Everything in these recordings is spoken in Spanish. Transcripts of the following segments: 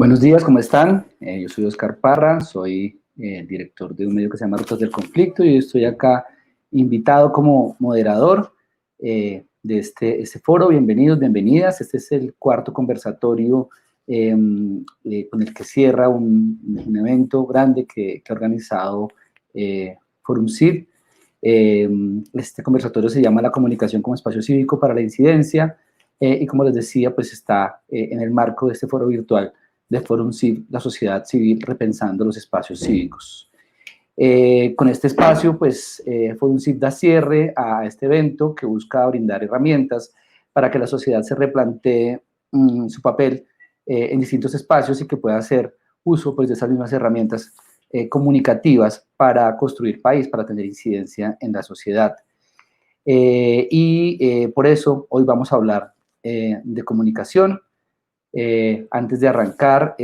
Buenos días, ¿cómo están? Yo soy Oscar Parra, soy director de un medio que se llama Rutas del Conflicto y estoy acá invitado como moderador de este foro. Bienvenidos, bienvenidas. Este es el cuarto conversatorio con el que cierra un evento grande que ha organizado Forum CIV. Este conversatorio se llama La comunicación como espacio cívico para la incidencia y como les decía, pues está en el marco de este foro virtual de Forum CIV, la sociedad civil repensando los espacios cívicos. Con este espacio, pues, Forum CIV da cierre a este evento que busca brindar herramientas para que la sociedad se replantee su papel en distintos espacios y que pueda hacer uso, pues, de esas mismas herramientas comunicativas para construir país, para tener incidencia en la sociedad. Por eso hoy vamos a hablar de comunicación. Antes de arrancar,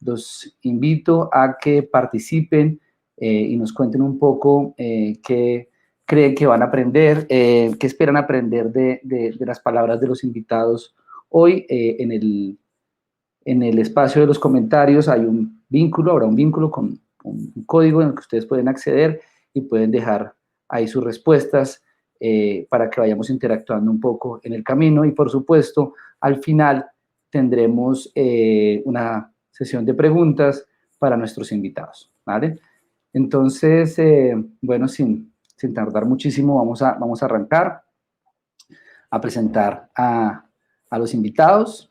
los invito a que participen y nos cuenten un poco qué creen que van a aprender, qué esperan aprender de las palabras de los invitados hoy. En el espacio de los comentarios hay un vínculo, habrá un vínculo con un código en el que ustedes pueden acceder y pueden dejar ahí sus respuestas para que vayamos interactuando un poco en el camino. Y por supuesto, al final tendremos una sesión de preguntas para nuestros invitados, ¿vale? Entonces, bueno, sin tardar muchísimo, vamos a arrancar a presentar a los invitados.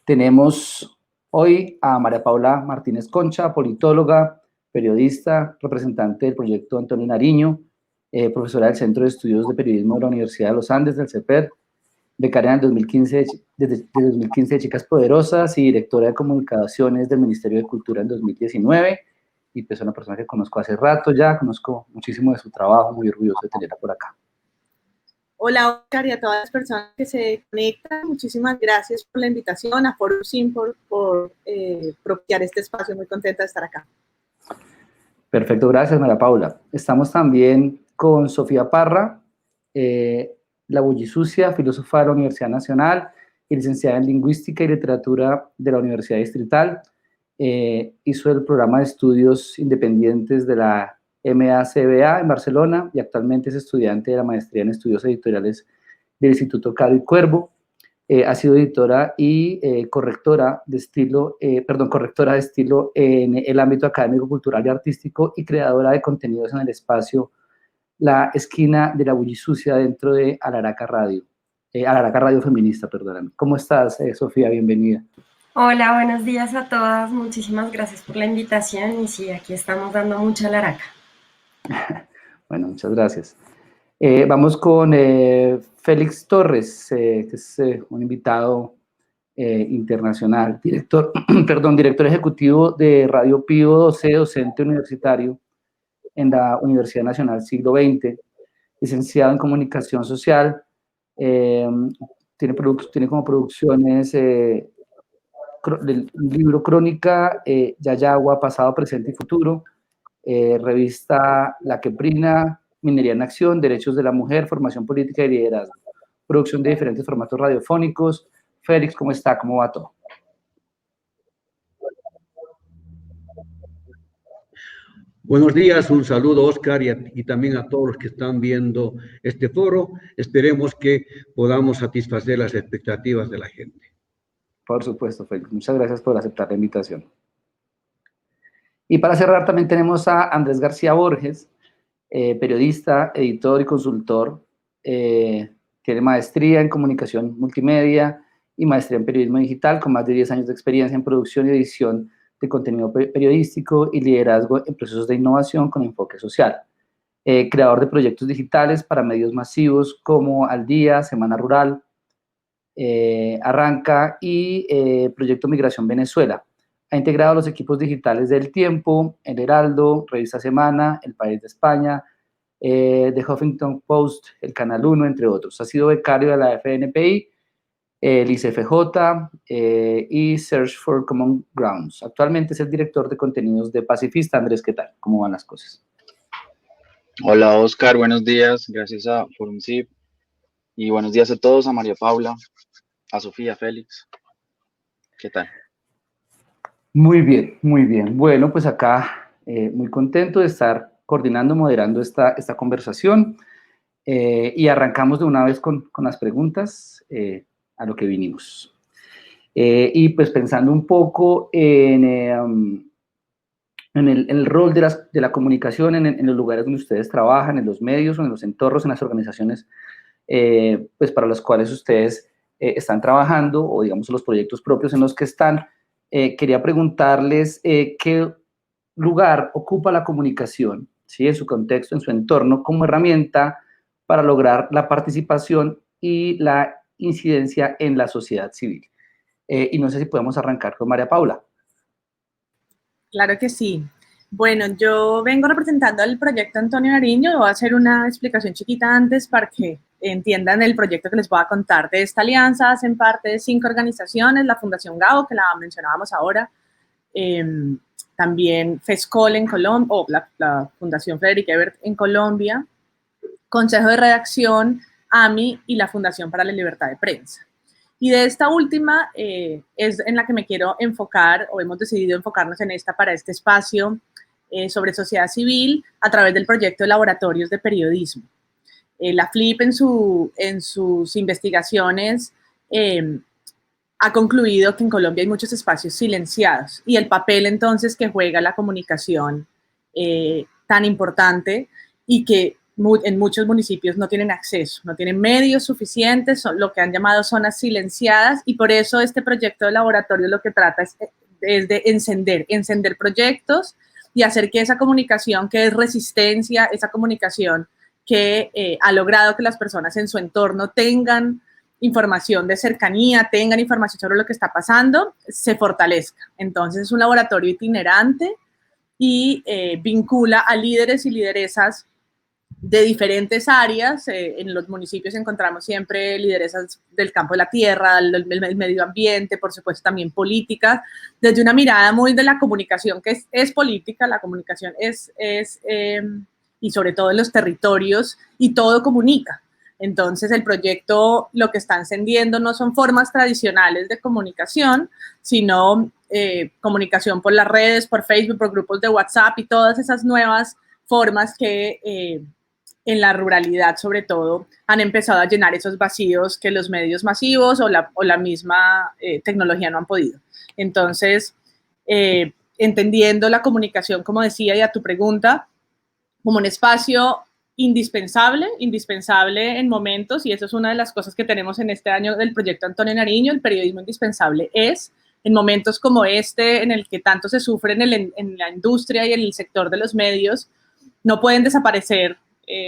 Tenemos hoy a María Paula Martínez Concha, politóloga, periodista, representante del proyecto Antonio Nariño, profesora del Centro de Estudios de Periodismo de la Universidad de los Andes, del CEPER, becaria en el 2015, desde 2015 de Chicas Poderosas y directora de Comunicaciones del Ministerio de Cultura en 2019. Y pues es una persona que conozco hace rato ya, conozco muchísimo de su trabajo, muy orgulloso de tenerla por acá. Hola, Oscar, y a todas las personas que se conectan, muchísimas gracias por la invitación, a Forum CIV por propiciar este espacio, muy contenta de estar acá. Perfecto, gracias María Paula. Estamos también con Sofía Parra, la bullisucia, filósofa de la Universidad Nacional y licenciada en Lingüística y Literatura de la Universidad Distrital. Hizo el programa de estudios independientes de la MACBA en Barcelona y actualmente es estudiante de la maestría en estudios editoriales del Instituto Caro y Cuervo. Ha sido editora y correctora de estilo en el ámbito académico, cultural y artístico y creadora de contenidos en el espacio La Esquina de la Bullisucia dentro de Alaraca Radio. Alaraca Radio Feminista, perdóname. ¿Cómo estás, Sofía? Bienvenida. Hola, buenos días a todas. Muchísimas gracias por la invitación y sí, aquí estamos dando mucha laraca. Bueno, muchas gracias. Vamos con Félix Torres, que es un invitado internacional, director ejecutivo de Radio Pío, docente universitario en la Universidad Nacional Siglo XX, licenciado en Comunicación Social, tiene como producciones del libro Crónica, Yayagua, Pasado, Presente y Futuro, revista La Quebrina, Minería en Acción, Derechos de la Mujer, Formación Política y Liderazgo, producción de diferentes formatos radiofónicos. Félix, ¿cómo está? ¿Cómo va todo? Buenos días, un saludo Oscar y también a todos los que están viendo este foro. Esperemos que podamos satisfacer las expectativas de la gente. Por supuesto, Félix. Muchas gracias por aceptar la invitación. Y para cerrar también tenemos a Andrés García Borges, periodista, editor y consultor. Tiene maestría en comunicación multimedia y maestría en periodismo digital, con más de 10 años de experiencia en producción y edición de contenido periodístico y liderazgo en procesos de innovación con enfoque social. Creador de proyectos digitales para medios masivos como Al Día, Semana Rural, Arranca y Proyecto Migración Venezuela. Ha integrado los equipos digitales del Tiempo, El Heraldo, Revista Semana, El País de España, The Huffington Post, el Canal 1, entre otros. Ha sido becario de la FNPI, el ICFJ y Search for Common Grounds. Actualmente es el director de contenidos de Pacifista. Andrés, ¿qué tal? ¿Cómo van las cosas? Hola Oscar, buenos días, gracias a Forum CIV y buenos días a todos, a María Paula, a Sofía, Félix. ¿Qué tal? Muy bien, muy bien. Bueno, pues acá muy contento de estar coordinando, moderando esta conversación y arrancamos de una vez con las preguntas a lo que vinimos. Y pues pensando un poco en el rol de la comunicación en los lugares donde ustedes trabajan, en los medios o en los entornos, en las organizaciones pues para los cuales ustedes están trabajando o digamos los proyectos propios en los que están, quería preguntarles qué lugar ocupa la comunicación, ¿sí? En su contexto, en su entorno, como herramienta para lograr la participación y la incidencia en la sociedad civil. Y no sé si podemos arrancar con María Paula. Claro que sí. Bueno, yo vengo representando al proyecto Antonio Nariño. Voy a hacer una explicación chiquita antes para que entiendan el proyecto que les voy a contar. De esta alianza hacen parte de 5 organizaciones, la Fundación Gabo, que la mencionábamos ahora, también FESCOL en Colombia, o la Fundación Frederick Ebert en Colombia, Consejo de Redacción, AMI y la Fundación para la Libertad de Prensa. Y de esta última es en la que me quiero enfocar, o hemos decidido enfocarnos en esta para este espacio sobre sociedad civil a través del proyecto de laboratorios de periodismo. La FLIP en sus investigaciones ha concluido que en Colombia hay muchos espacios silenciados y el papel entonces que juega la comunicación tan importante y que en muchos municipios no tienen acceso, no tienen medios suficientes, son lo que han llamado zonas silenciadas, y por eso este proyecto de laboratorio lo que trata es de encender proyectos y hacer que esa comunicación que es resistencia, esa comunicación que ha logrado que las personas en su entorno tengan información de cercanía, tengan información sobre lo que está pasando, se fortalezca. Entonces es un laboratorio itinerante y vincula a líderes y lideresas de diferentes áreas. En los municipios encontramos siempre lideresas del campo de la tierra, el medio ambiente, por supuesto también políticas, desde una mirada muy de la comunicación, que es política, la comunicación y sobre todo en los territorios, y todo comunica. Entonces el proyecto lo que está encendiendo no son formas tradicionales de comunicación, sino comunicación por las redes, por Facebook, por grupos de WhatsApp y todas esas nuevas formas que en la ruralidad sobre todo han empezado a llenar esos vacíos que los medios masivos o la misma tecnología no han podido. Entonces, entendiendo la comunicación, como decía, y a tu pregunta, como un espacio indispensable en momentos, y eso es una de las cosas que tenemos en este año del proyecto Antonio Nariño, el periodismo indispensable es en momentos como este, en el que tanto se sufre en la industria y en el sector de los medios, no pueden desaparecer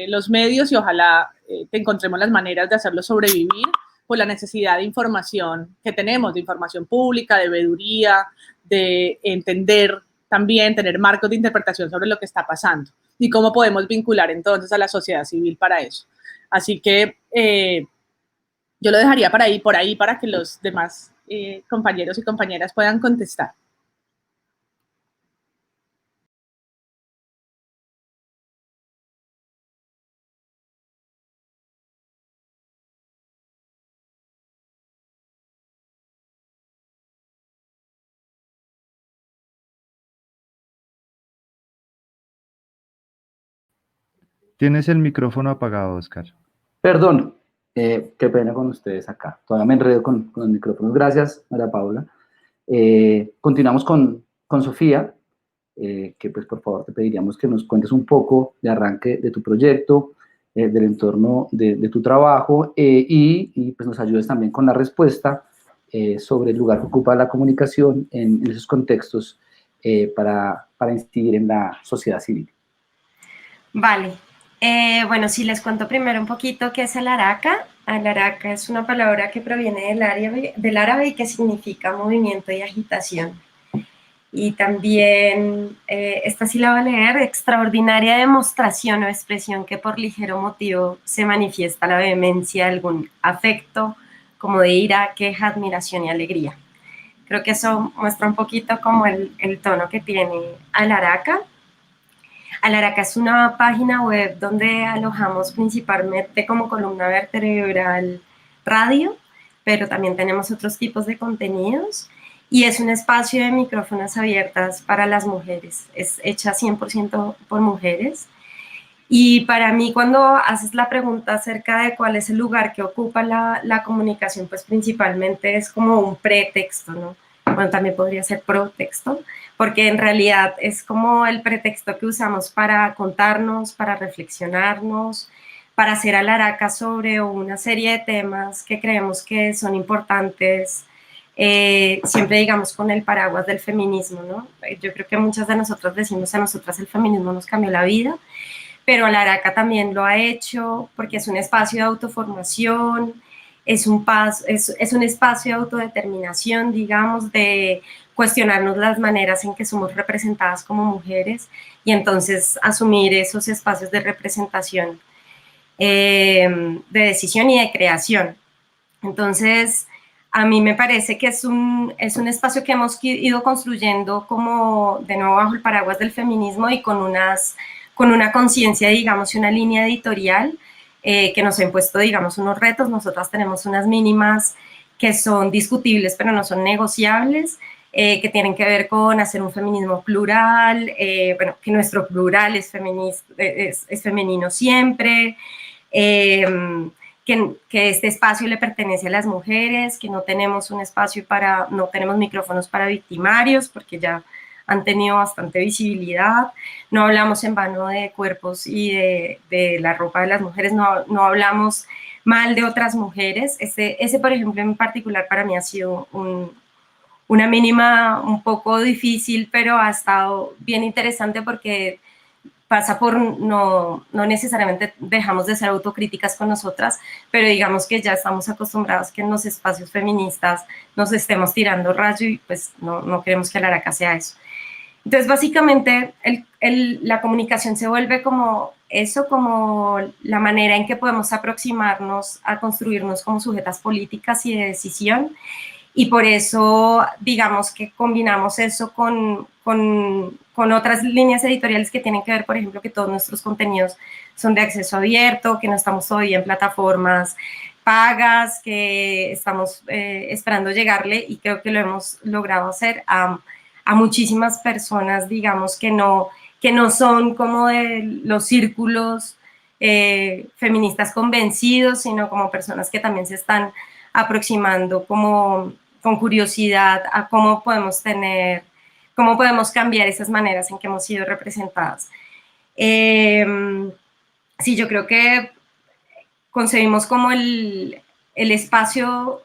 los medios y ojalá encontremos las maneras de hacerlos sobrevivir por la necesidad de información que tenemos, de información pública, de veeduría, de entender también, tener marcos de interpretación sobre lo que está pasando y cómo podemos vincular entonces a la sociedad civil para eso. Así que yo lo dejaría por ahí para que los demás compañeros y compañeras puedan contestar. Tienes el micrófono apagado, Oscar. Perdón, qué pena con ustedes acá. Todavía me enredo con los micrófonos. Gracias, María Paula. Continuamos con Sofía, que pues por favor te pediríamos que nos cuentes un poco de arranque de tu proyecto, del entorno de tu trabajo y pues nos ayudes también con la respuesta sobre el lugar que ocupa la comunicación en esos contextos para incidir en la sociedad civil. Vale. Bueno, sí, les cuento primero un poquito qué es Alaraca. Alaraca es una palabra que proviene del árabe y que significa movimiento y agitación. Y también esta sí la va a leer: extraordinaria demostración o expresión que por ligero motivo se manifiesta la vehemencia de algún afecto, como de ira, queja, admiración y alegría. Creo que eso muestra un poquito como el tono que tiene Alaraca. Alaraca es una página web donde alojamos principalmente como columna vertebral radio, pero también tenemos otros tipos de contenidos. y es un espacio de micrófonos abiertas para las mujeres. Es hecha 100% por mujeres. Y para mí, cuando haces la pregunta acerca de cuál es el lugar que ocupa la comunicación, pues principalmente es como un pretexto, ¿no? Bueno, también podría ser protexto, porque en realidad es como el pretexto que usamos para contarnos, para reflexionarnos, para hacer alaraca sobre una serie de temas que creemos que son importantes, siempre digamos con el paraguas del feminismo, ¿no? Yo creo que muchas de nosotras decimos, a nosotras el feminismo nos cambió la vida, pero Alaraca también lo ha hecho porque es un espacio de autoformación, es un espacio de autodeterminación, digamos, de cuestionarnos las maneras en que somos representadas como mujeres y entonces asumir esos espacios de representación, de decisión y de creación. Entonces, a mí me parece que es un espacio que hemos ido construyendo como de nuevo bajo el paraguas del feminismo y con una conciencia, digamos, y una línea editorial que nos ha impuesto, digamos, unos retos. Nosotras tenemos unas mínimas que son discutibles, pero no son negociables, que tienen que ver con hacer un feminismo plural, bueno, que nuestro plural es femenino siempre, que este espacio le pertenece a las mujeres, que no tenemos un espacio no tenemos micrófonos para victimarios, porque ya han tenido bastante visibilidad, no hablamos en vano de cuerpos y de la ropa de las mujeres, no hablamos mal de otras mujeres. Ese, por ejemplo, en particular para mí ha sido una mínima un poco difícil, pero ha estado bien interesante porque pasa por, no necesariamente dejamos de ser autocríticas con nosotras, pero digamos que ya estamos acostumbrados que en los espacios feministas nos estemos tirando rayo y pues no queremos que Alaraca sea eso. Entonces, básicamente, la comunicación se vuelve como eso, como la manera en que podemos aproximarnos a construirnos como sujetas políticas y de decisión. Y por eso, digamos que combinamos eso con otras líneas editoriales que tienen que ver, por ejemplo, que todos nuestros contenidos son de acceso abierto, que no estamos todavía en plataformas pagas, que estamos esperando llegarle y creo que lo hemos logrado hacer a muchísimas personas, digamos, que no son como de los círculos feministas convencidos, sino como personas que también se están aproximando como con curiosidad a cómo podemos cambiar esas maneras en que hemos sido representadas. Sí, yo creo que concebimos como el espacio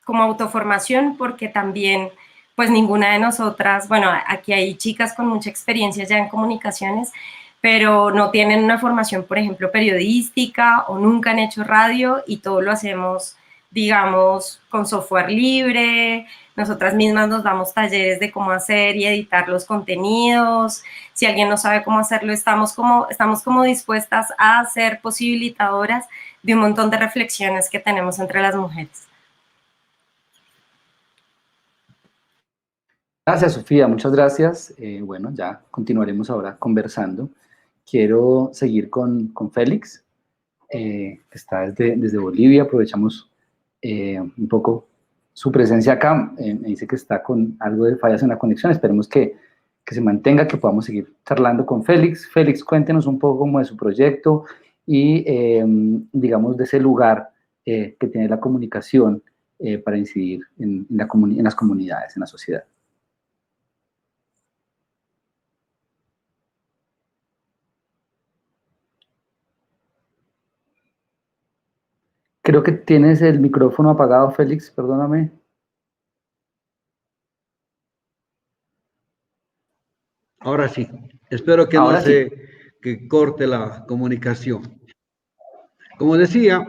como autoformación porque también pues ninguna de nosotras, bueno, aquí hay chicas con mucha experiencia ya en comunicaciones, pero no tienen una formación, por ejemplo, periodística o nunca han hecho radio y todo lo hacemos, digamos, con software libre. Nosotras mismas nos damos talleres de cómo hacer y editar los contenidos. Si alguien no sabe cómo hacerlo, estamos como dispuestas a ser posibilitadoras de un montón de reflexiones que tenemos entre las mujeres. Gracias, Sofía, muchas gracias. Bueno, ya continuaremos ahora conversando. Quiero seguir con Félix, que está desde Bolivia. Aprovechamos un poco su presencia acá. Me dice que está con algo de fallas en la conexión. Esperemos que se mantenga, que podamos seguir charlando con Félix. Félix, cuéntenos un poco como de su proyecto y, digamos, de ese lugar que tiene la comunicación para incidir en las comunidades, en la sociedad. Creo que tienes el micrófono apagado, Félix, perdóname. Ahora sí, espero que Ahora no sí. que corte la comunicación. Como decía,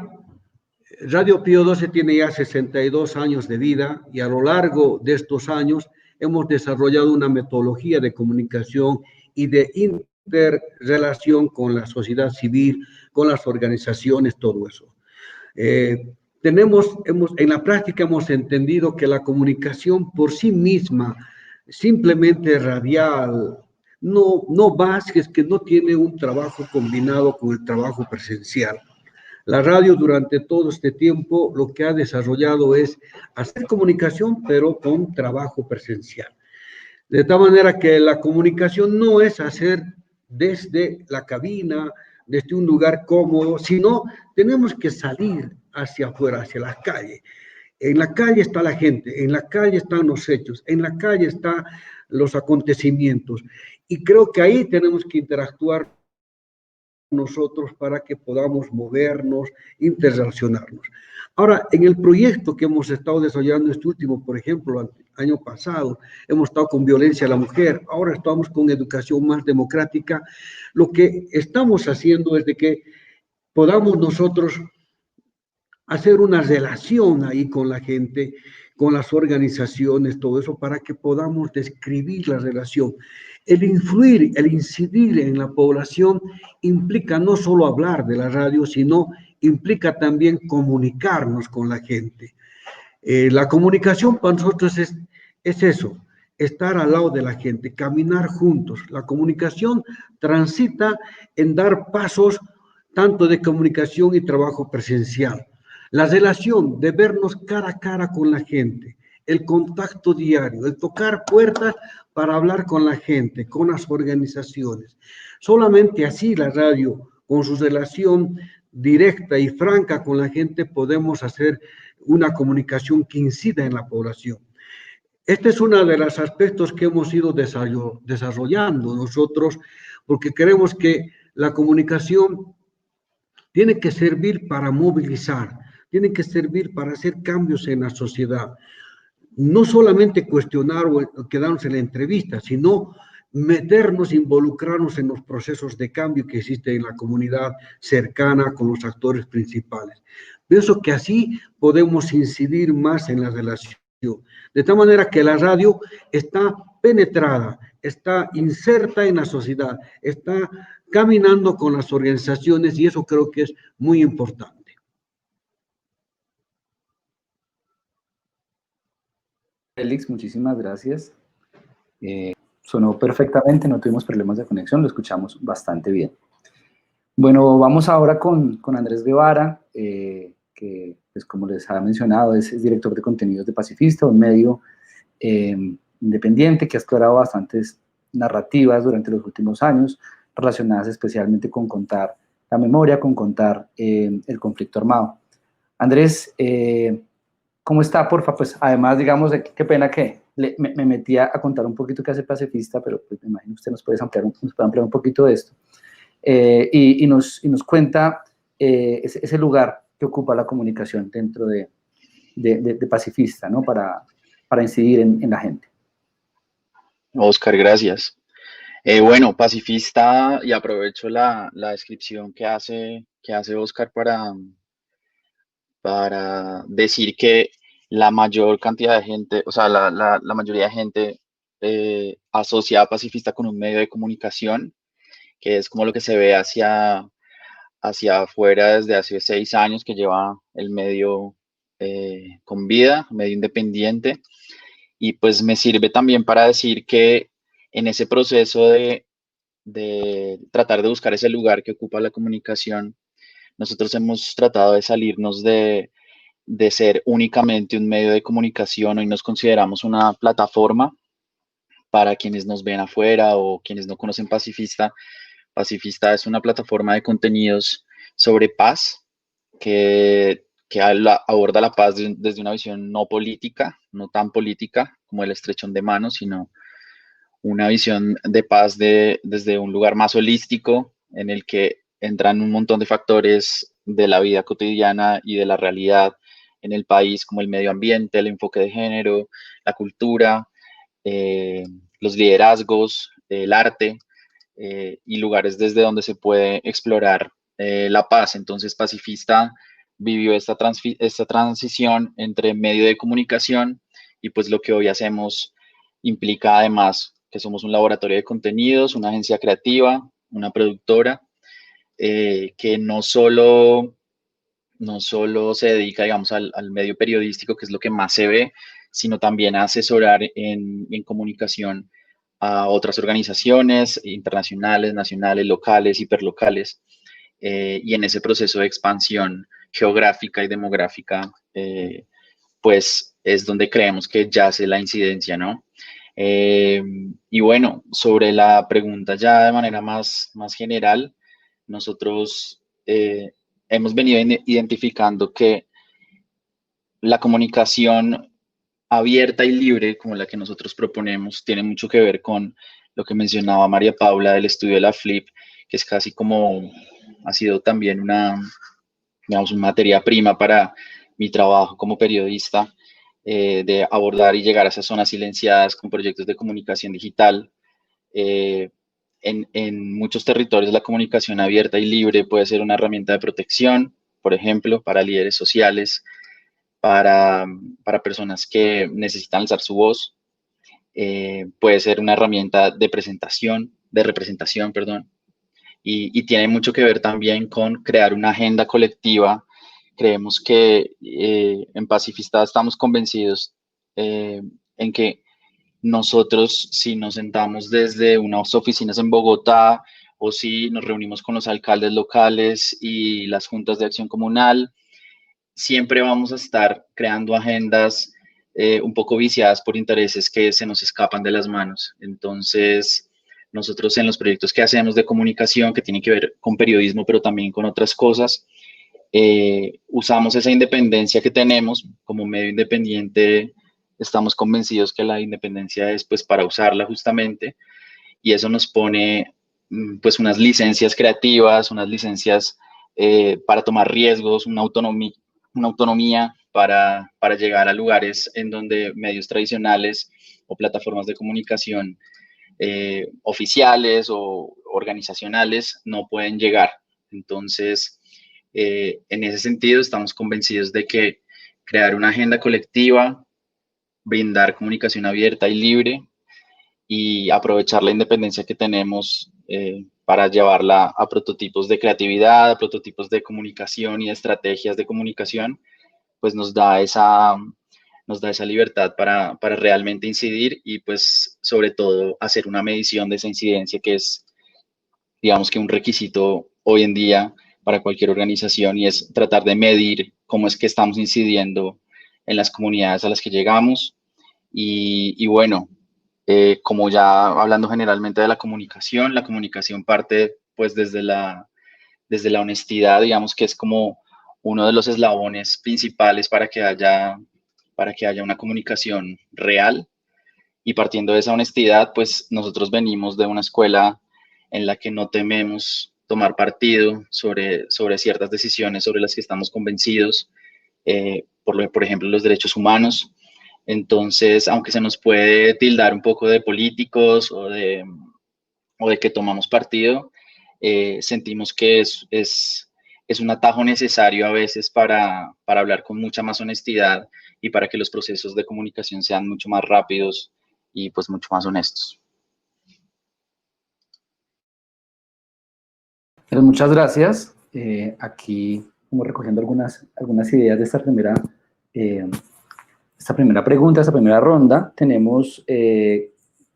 Radio Pío XII tiene ya 62 años de vida y a lo largo de estos años hemos desarrollado una metodología de comunicación y de interrelación con la sociedad civil, con las organizaciones, todo eso. En la práctica hemos entendido que la comunicación por sí misma, simplemente radial, no va si es que no tiene un trabajo combinado con el trabajo presencial. La radio durante todo este tiempo lo que ha desarrollado es hacer comunicación, pero con trabajo presencial. De tal manera que la comunicación no es hacer desde la cabina, desde un lugar cómodo, sino tenemos que salir hacia afuera, hacia la calle. En la calle está la gente, en la calle están los hechos, en la calle están los acontecimientos. Y creo que ahí tenemos que interactuar nosotros para que podamos movernos, interrelacionarnos. Ahora, en el proyecto que hemos estado desarrollando este último, por ejemplo, el año pasado, hemos estado con violencia a la mujer, ahora estamos con educación más democrática. Lo que estamos haciendo es de que podamos nosotros hacer una relación ahí con la gente, con las organizaciones, todo eso, para que podamos describir la relación. El influir, el incidir en la población implica no solo hablar de la radio, sino implica también comunicarnos con la gente. La comunicación para nosotros es eso, estar al lado de la gente, caminar juntos. La comunicación transita en dar pasos tanto de comunicación y trabajo presencial. La relación de vernos cara a cara con la gente, el contacto diario, el tocar puertas para hablar con la gente, con las organizaciones. Solamente así la radio, con su relación directa y franca con la gente, podemos hacer una comunicación que incida en la población. Este es uno de los aspectos que hemos ido desarrollando nosotros, porque creemos que la comunicación tiene que servir para movilizar, tiene que servir para hacer cambios en la sociedad. No solamente cuestionar o quedarnos en la entrevista, sino meternos, involucrarnos en los procesos de cambio que existen en la comunidad cercana con los actores principales. Pienso que así podemos incidir más en la relación, de tal manera que la radio está penetrada, está inserta en la sociedad, está caminando con las organizaciones y eso creo que es muy importante. Félix, muchísimas gracias. Sonó perfectamente, no tuvimos problemas de conexión, lo escuchamos bastante bien. Bueno, vamos ahora con Andrés Guevara, que, pues, como les había mencionado, es director de contenidos de Pacifista, un medio independiente que ha explorado bastantes narrativas durante los últimos años, relacionadas especialmente con contar la memoria, con contar el conflicto armado. Andrés, ¿cómo está, porfa? Pues además, digamos, qué pena que me metí a contar un poquito qué hace Pacifista, pero pues, me imagino que usted nos puede ampliar un poquito de esto. Y nos cuenta ese lugar que ocupa la comunicación dentro de Pacifista, ¿no? Para incidir en la gente. Oscar, gracias. Bueno, Pacifista, y aprovecho la descripción que hace Oscar para decir que la mayor cantidad de gente, o sea, la mayoría de gente asocia a Pacifista con un medio de comunicación, que es como lo que se ve hacia afuera desde hace 6 años que lleva el medio con vida, medio independiente. Y pues me sirve también para decir que en ese proceso de tratar de buscar ese lugar que ocupa la comunicación, nosotros hemos tratado de salirnos de ser únicamente un medio de comunicación. Hoy nos consideramos una plataforma para quienes nos ven afuera o quienes no conocen Pacifista. Pacifista es una plataforma de contenidos sobre paz que aborda la paz desde una visión no política, no tan política como el estrechón de manos, sino una visión de paz desde un lugar más holístico en el que entran un montón de factores de la vida cotidiana y de la realidad en el país, como el medio ambiente, el enfoque de género, la cultura, los liderazgos, el arte y lugares desde donde se puede explorar la paz. Entonces, Pacifista vivió esta transición entre medio de comunicación y pues lo que hoy hacemos implica además que somos un laboratorio de contenidos, una agencia creativa, una productora, que no solo se dedica, digamos, al medio periodístico, que es lo que más se ve, sino también a asesorar en comunicación a otras organizaciones internacionales, nacionales, locales, hiperlocales. y en ese proceso de expansión geográfica y demográfica, pues es donde creemos que yace la incidencia, ¿no? Y bueno, sobre la pregunta ya de manera más general, nosotros hemos venido identificando que la comunicación abierta y libre, como la que nosotros proponemos, tiene mucho que ver con lo que mencionaba María Paula del estudio de la FLIP, que es casi como, ha sido también una, digamos, una materia prima para mi trabajo como periodista, de abordar y llegar a esas zonas silenciadas con proyectos de comunicación digital. En muchos territorios la comunicación abierta y libre puede ser una herramienta de protección, por ejemplo, para líderes sociales, para personas que necesitan alzar su voz. Puede ser una herramienta de representación, perdón, y tiene mucho que ver también con crear una agenda colectiva. Creemos que en Pacifista estamos convencidos en que nosotros, si nos sentamos desde unas oficinas en Bogotá o si nos reunimos con los alcaldes locales y las juntas de acción comunal, siempre vamos a estar creando agendas un poco viciadas por intereses que se nos escapan de las manos. Entonces, nosotros en los proyectos que hacemos de comunicación, que tienen que ver con periodismo, pero también con otras cosas, usamos esa independencia que tenemos como medio independiente. Estamos convencidos que la independencia es pues para usarla justamente, y eso nos pone pues unas licencias creativas, unas licencias para tomar riesgos, una autonomía para llegar a lugares en donde medios tradicionales o plataformas de comunicación oficiales o organizacionales no pueden llegar. Entonces, en ese sentido, estamos convencidos de que crear una agenda colectiva, brindar comunicación abierta y libre y aprovechar la independencia que tenemos para llevarla a prototipos de creatividad, a prototipos de comunicación y de estrategias de comunicación, pues nos da esa libertad para realmente incidir y pues sobre todo hacer una medición de esa incidencia, que es, digamos, que un requisito hoy en día para cualquier organización, y es tratar de medir cómo es que estamos incidiendo en las comunidades a las que llegamos. Y bueno, como ya hablando generalmente de la comunicación parte pues desde la honestidad, digamos que es como uno de los eslabones principales para que haya una comunicación real. Y partiendo de esa honestidad, pues nosotros venimos de una escuela en la que no tememos tomar partido sobre ciertas decisiones sobre las que estamos convencidos, por ejemplo, los derechos humanos. Entonces, aunque se nos puede tildar un poco de políticos o de que tomamos partido, sentimos que es un atajo necesario a veces para hablar con mucha más honestidad y para que los procesos de comunicación sean mucho más rápidos y pues mucho más honestos. Pero muchas gracias. Aquí, como recogiendo algunas ideas de esta primera pregunta, esta primera ronda, tenemos,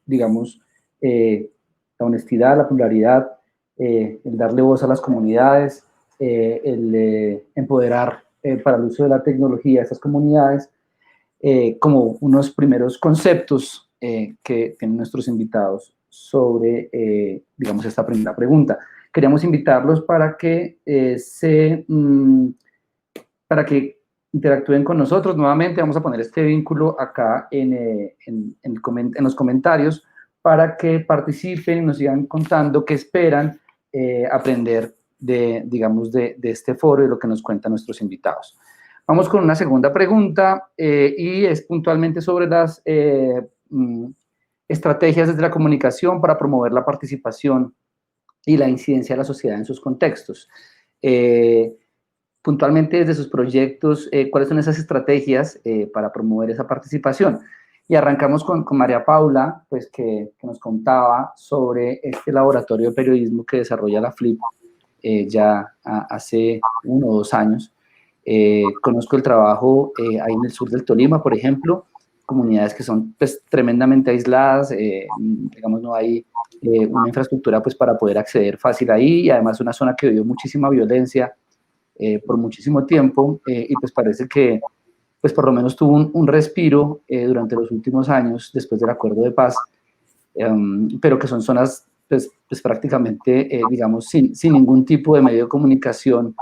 digamos, la honestidad, la pluralidad, el darle voz a las comunidades, el empoderar para el uso de la tecnología a estas comunidades, como unos primeros conceptos que tienen nuestros invitados sobre, digamos, esta primera pregunta. Queríamos invitarlos para que interactúen con nosotros. Nuevamente vamos a poner este vínculo acá en los comentarios para que participen y nos sigan contando qué esperan aprender de este foro y lo que nos cuentan nuestros invitados. Vamos con una segunda pregunta y es puntualmente sobre las estrategias desde la comunicación para promover la participación y la incidencia de la sociedad en sus contextos. Puntualmente desde sus proyectos, ¿cuáles son esas estrategias para promover esa participación? Y arrancamos con María Paula, pues que nos contaba sobre este laboratorio de periodismo que desarrolla la FLIP ya hace 1 o 2 años. Conozco el trabajo ahí en el sur del Tolima, por ejemplo, comunidades que son pues tremendamente aisladas, digamos no hay una infraestructura pues para poder acceder fácil ahí, y además una zona que vivió muchísima violencia por muchísimo tiempo, y pues parece que pues por lo menos tuvo un respiro durante los últimos años después del acuerdo de paz, pero que son zonas pues prácticamente, digamos, sin ningún tipo de medio de comunicación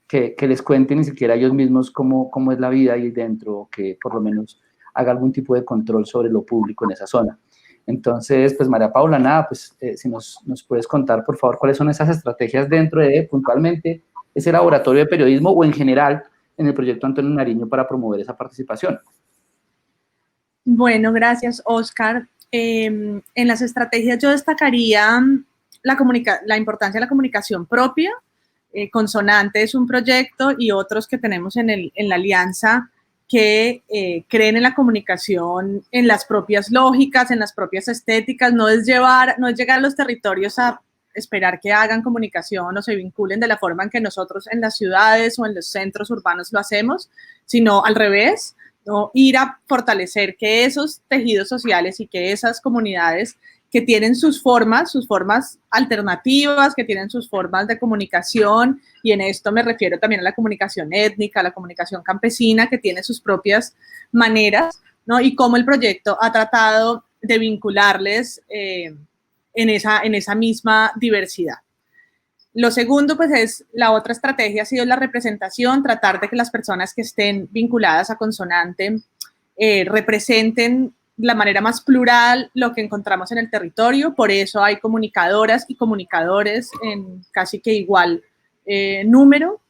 que les cuente ni siquiera ellos mismos cómo es la vida ahí dentro, que por lo menos haga algún tipo de control sobre lo público en esa zona. Entonces, pues María Paula, nada, pues si nos puedes contar, por favor, cuáles son esas estrategias dentro de, puntualmente, ese laboratorio de periodismo o en general en el proyecto Antonio Nariño para promover esa participación. Bueno, gracias, Oscar. En las estrategias yo destacaría la importancia de la comunicación propia. Consonante es un proyecto y otros que tenemos en la alianza que creen en la comunicación, en las propias lógicas, en las propias estéticas. No es llegar a los territorios a esperar que hagan comunicación o se vinculen de la forma en que nosotros en las ciudades o en los centros urbanos lo hacemos, sino al revés, ¿no? Ir a fortalecer que esos tejidos sociales y que esas comunidades que tienen sus formas alternativas, que tienen sus formas de comunicación, y en esto me refiero también a la comunicación étnica, a la comunicación campesina, que tiene sus propias maneras, ¿no? Y cómo el proyecto ha tratado de vincularles en esa misma diversidad. Lo segundo, pues, es la otra estrategia ha sido la representación, tratar de que las personas que estén vinculadas a Consonante representen de la manera más plural lo que encontramos en el territorio. Por eso hay comunicadoras y comunicadores en casi que igual número.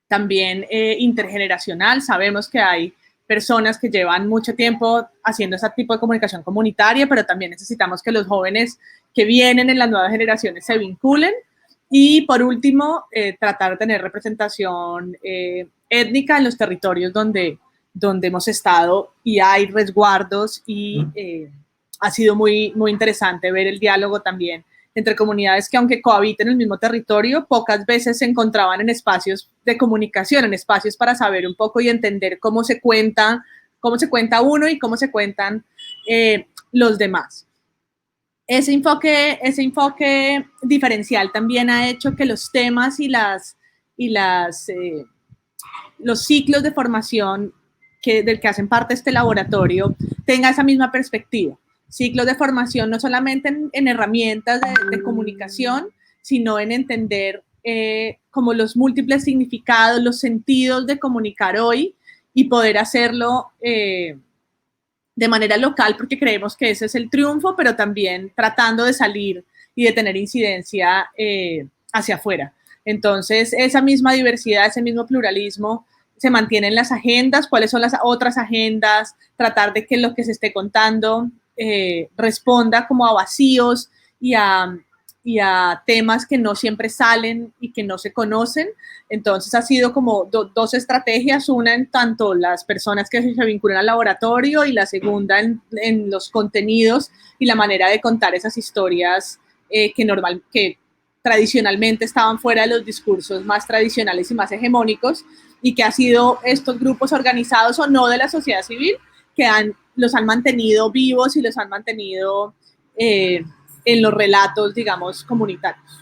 También intergeneracional. Sabemos que hay personas que llevan mucho tiempo haciendo ese tipo de comunicación comunitaria, pero también necesitamos que los jóvenes que vienen en las nuevas generaciones se vinculen. Y por último, tratar de tener representación étnica en los territorios donde hemos estado, y hay resguardos, y ha sido muy, muy interesante ver el diálogo también entre comunidades que, aunque cohabiten en el mismo territorio, pocas veces se encontraban en espacios de comunicación, en espacios para saber un poco y entender cómo se cuenta uno y cómo se cuentan los demás. Ese enfoque diferencial también ha hecho que los temas y los ciclos de formación del que hacen parte este laboratorio tenga esa misma perspectiva. Ciclos de formación no solamente en herramientas de comunicación, sino en entender como los múltiples significados, los sentidos de comunicar hoy, y poder hacerlo de manera local, porque creemos que ese es el triunfo, pero también tratando de salir y de tener incidencia hacia afuera. Entonces, esa misma diversidad, ese mismo pluralismo se mantiene en las agendas. ¿Cuáles son las otras agendas? Tratar de que lo que se esté contando responda como a vacíos y a temas que no siempre salen y que no se conocen. Entonces ha sido como dos estrategias, una en tanto las personas que se vinculan al laboratorio, y la segunda en los contenidos y la manera de contar esas historias que tradicionalmente estaban fuera de los discursos más tradicionales y más hegemónicos, y que ha sido estos grupos organizados o no de la sociedad civil que los han mantenido vivos y los han mantenido en los relatos, digamos, comunitarios.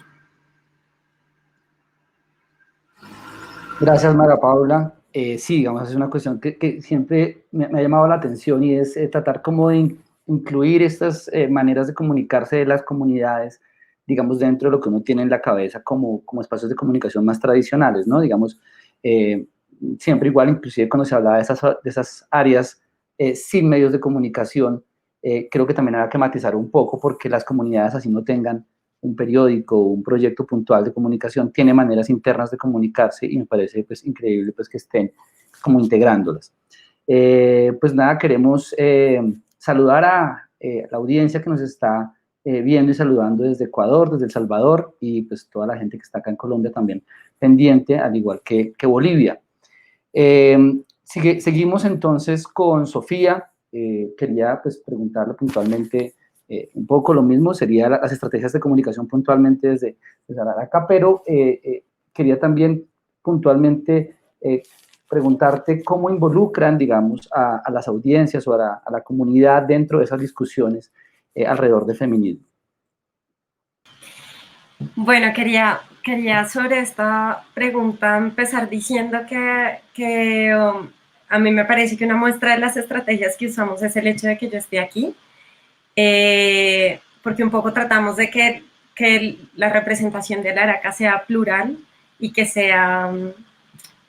Gracias, María Paula. Sí, digamos, es una cuestión que siempre me ha llamado la atención, y es tratar como de incluir estas maneras de comunicarse de las comunidades, digamos, dentro de lo que uno tiene en la cabeza como espacios de comunicación más tradicionales, ¿no? Digamos, siempre igual, inclusive cuando se hablaba de esas áreas sin medios de comunicación, creo que también hay que matizar un poco, porque las comunidades, así no tengan un periódico o un proyecto puntual de comunicación, tiene maneras internas de comunicarse, y me parece pues increíble pues que estén como integrándolas. Pues nada, queremos saludar a la audiencia que nos está viendo y saludando desde Ecuador, desde El Salvador, y pues toda la gente que está acá en Colombia también pendiente, al igual que Bolivia. Seguimos entonces con Sofía. Quería pues preguntarle puntualmente un poco lo mismo, sería las estrategias de comunicación puntualmente desde Araraca, pero quería también puntualmente preguntarte cómo involucran, digamos, a las audiencias o a la comunidad dentro de esas discusiones alrededor del feminismo. Bueno, quería sobre esta pregunta empezar diciendo que a mí me parece que una muestra de las estrategias que usamos es el hecho de que yo esté aquí, porque un poco tratamos de que la representación de la Araca sea plural y que sea,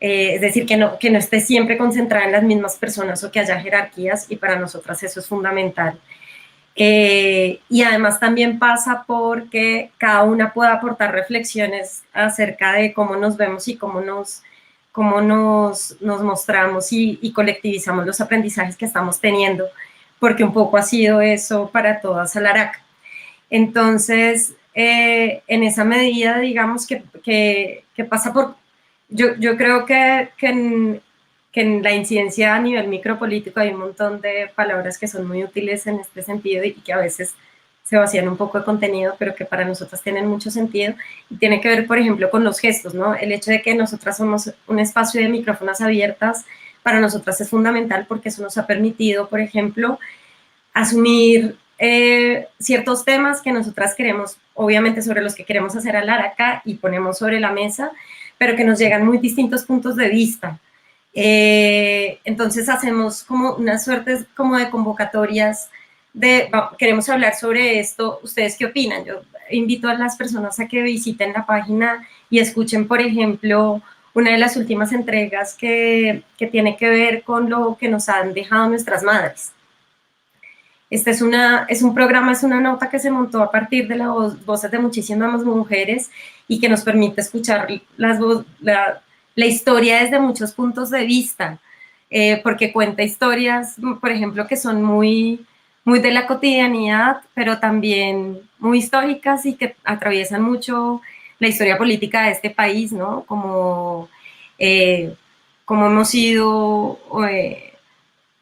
es decir, que no esté siempre concentrada en las mismas personas o que haya jerarquías, y para nosotras eso es fundamental. Y además también pasa porque cada una puede aportar reflexiones acerca de cómo nos vemos y cómo nos mostramos y colectivizamos los aprendizajes que estamos teniendo, porque un poco ha sido eso para todas Alaraca. Entonces, en esa medida, digamos que pasa por... Yo creo que en la incidencia a nivel micropolítico hay un montón de palabras que son muy útiles en este sentido y que a veces se vacían un poco de contenido, pero que para nosotras tienen mucho sentido, y tiene que ver, por ejemplo, con los gestos, ¿no? El hecho de que nosotras somos un espacio de micrófonos abiertas, para nosotras es fundamental porque eso nos ha permitido, por ejemplo, asumir ciertos temas que nosotras queremos, obviamente sobre los que queremos hacer hablar acá y ponemos sobre la mesa, pero que nos llegan muy distintos puntos de vista. Entonces hacemos como una suerte como de convocatorias de queremos hablar sobre esto, ¿ustedes qué opinan? Yo invito a las personas a que visiten la página y escuchen, por ejemplo, una de las últimas entregas que tiene que ver con lo que nos han dejado nuestras madres. Este es un programa, es una nota que se montó a partir de las voces de muchísimas mujeres y que nos permite escuchar la historia desde muchos puntos de vista, porque cuenta historias, por ejemplo, que son muy de la cotidianidad, pero también muy históricas y que atraviesan mucho la historia política de este país, ¿no? Como hemos sido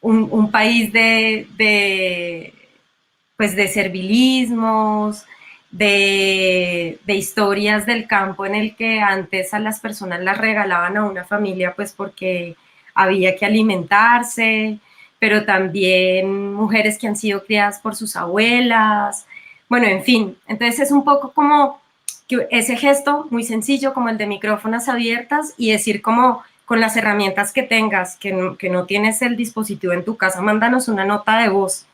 un país de servilismos, de historias del campo en el que antes a las personas las regalaban a una familia pues porque había que alimentarse, pero también mujeres que han sido criadas por sus abuelas, bueno, en fin. Entonces es un poco como que ese gesto muy sencillo como el de micrófonos abiertas y decir como con las herramientas que tengas, que no tienes el dispositivo en tu casa, mándanos una nota de voz.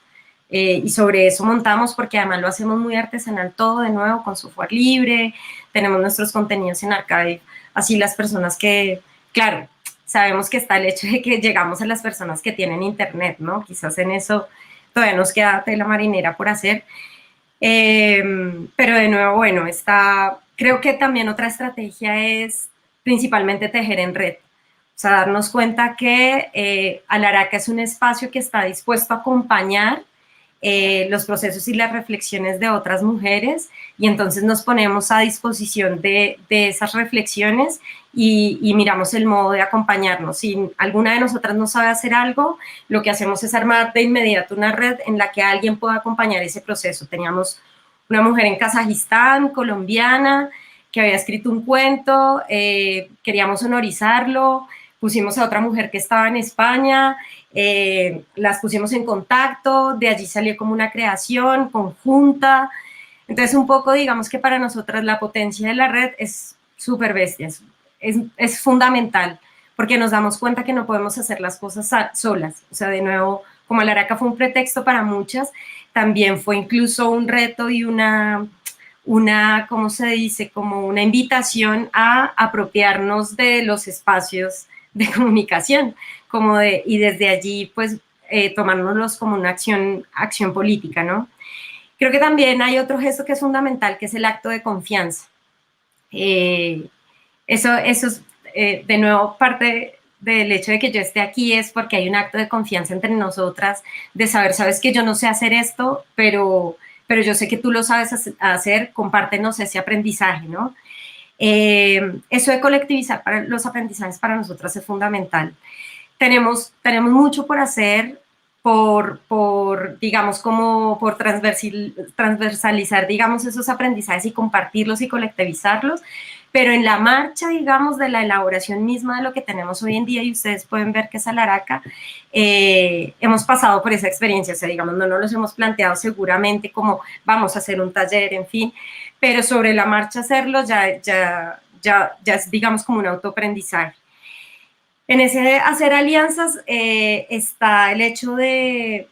Y sobre eso montamos, porque además lo hacemos muy artesanal todo, de nuevo, con software libre, tenemos nuestros contenidos en Archive, así las personas que, claro, sabemos que está el hecho de que llegamos a las personas que tienen internet, ¿no? Quizás en eso todavía nos queda tela marinera por hacer, pero de nuevo, bueno, creo que también otra estrategia es principalmente tejer en red. O sea, darnos cuenta que Alaraca es un espacio que está dispuesto a acompañar los procesos y las reflexiones de otras mujeres, y entonces nos ponemos a disposición de esas reflexiones y miramos el modo de acompañarnos. Si alguna de nosotras no sabe hacer algo, lo que hacemos es armar de inmediato una red en la que alguien pueda acompañar ese proceso. Teníamos una mujer en Kazajistán, colombiana, que había escrito un cuento, queríamos sonorizarlo, pusimos a otra mujer que estaba en España, las pusimos en contacto, de allí salió como una creación conjunta. Entonces un poco digamos que para nosotras la potencia de la red es súper bestia, es fundamental, porque nos damos cuenta que no podemos hacer las cosas solas. O sea, de nuevo, como Alaraca fue un pretexto para muchas, también fue incluso un reto y una, ¿cómo se dice? Como una invitación a apropiarnos de los espacios de comunicación, y desde allí, pues, tomárnoslos como una acción política, ¿no? Creo que también hay otro gesto que es fundamental, que es el acto de confianza. Eso es, de nuevo, parte del hecho de que yo esté aquí es porque hay un acto de confianza entre nosotras, de saber, sabes que yo no sé hacer esto, pero yo sé que tú lo sabes hacer, compártenos ese aprendizaje, ¿no? Eso de colectivizar los aprendizajes para nosotras es fundamental. Tenemos mucho por hacer, digamos, como por transversalizar, digamos, esos aprendizajes y compartirlos y colectivizarlos, pero en la marcha, digamos, de la elaboración misma de lo que tenemos hoy en día, y ustedes pueden ver que es Alaraca, hemos pasado por esa experiencia, o sea, digamos, no nos los hemos planteado seguramente como vamos a hacer un taller, en fin, pero sobre la marcha hacerlo ya es, digamos, como un autoaprendizaje. En ese hacer alianzas está el hecho de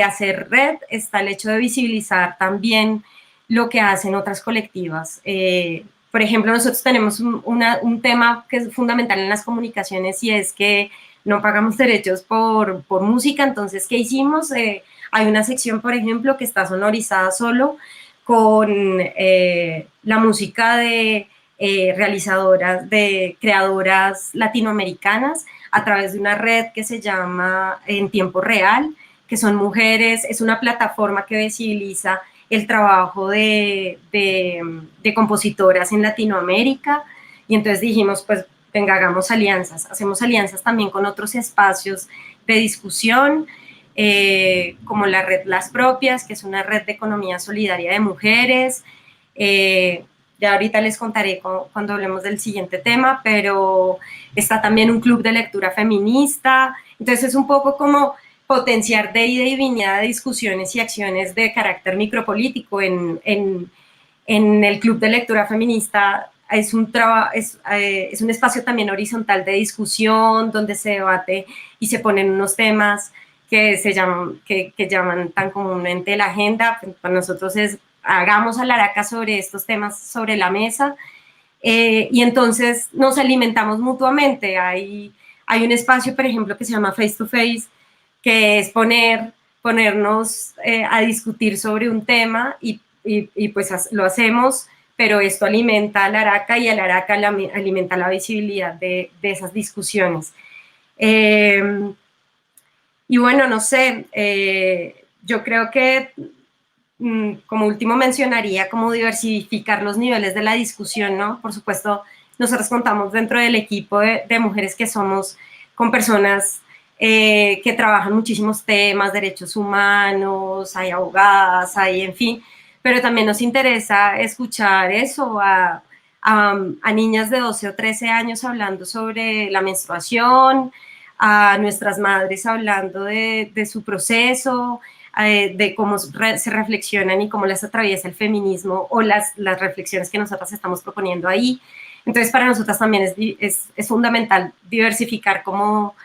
hacer red, está el hecho de visibilizar también lo que hacen otras colectivas. Por ejemplo, nosotros tenemos un tema que es fundamental en las comunicaciones y es que no pagamos derechos por música. Entonces, ¿qué hicimos? Hay una sección, por ejemplo, que está sonorizada solo con la música de realizadoras, de creadoras latinoamericanas a través de una red que se llama En Tiempo Real, que son mujeres, es una plataforma que visibiliza el trabajo de compositoras en Latinoamérica, y entonces dijimos, pues venga, hagamos alianzas, hacemos alianzas también con otros espacios de discusión, como la red Las Propias, que es una red de economía solidaria de mujeres. Ya ahorita les contaré cuando hablemos del siguiente tema, pero está también un club de lectura feminista. Entonces es un poco como potenciar de ida y venida de discusiones y acciones de carácter micropolítico. En el club de lectura feminista es un espacio también horizontal de discusión, donde se debate y se ponen unos temas que llaman tan comúnmente la agenda. Para nosotros es hagamos Alaraca sobre estos temas sobre la mesa, y entonces nos alimentamos mutuamente. Hay un espacio, por ejemplo, que se llama Face to Face, que es ponernos a discutir sobre un tema y pues lo hacemos, pero esto alimenta a Alaraca y Alaraca alimenta la visibilidad de esas discusiones. Y bueno, no sé, yo creo que como último mencionaría como diversificar los niveles de la discusión, ¿no? Por supuesto, nosotros contamos dentro del equipo de mujeres que somos con personas que trabajan muchísimos temas, derechos humanos, hay abogadas, hay, en fin, pero también nos interesa escuchar eso a niñas de 12 o 13 años hablando sobre la menstruación, a nuestras madres hablando de su proceso, de cómo se reflexionan y cómo las atraviesa el feminismo o las reflexiones que nosotras estamos proponiendo ahí. Entonces, para nosotras también es fundamental diversificar como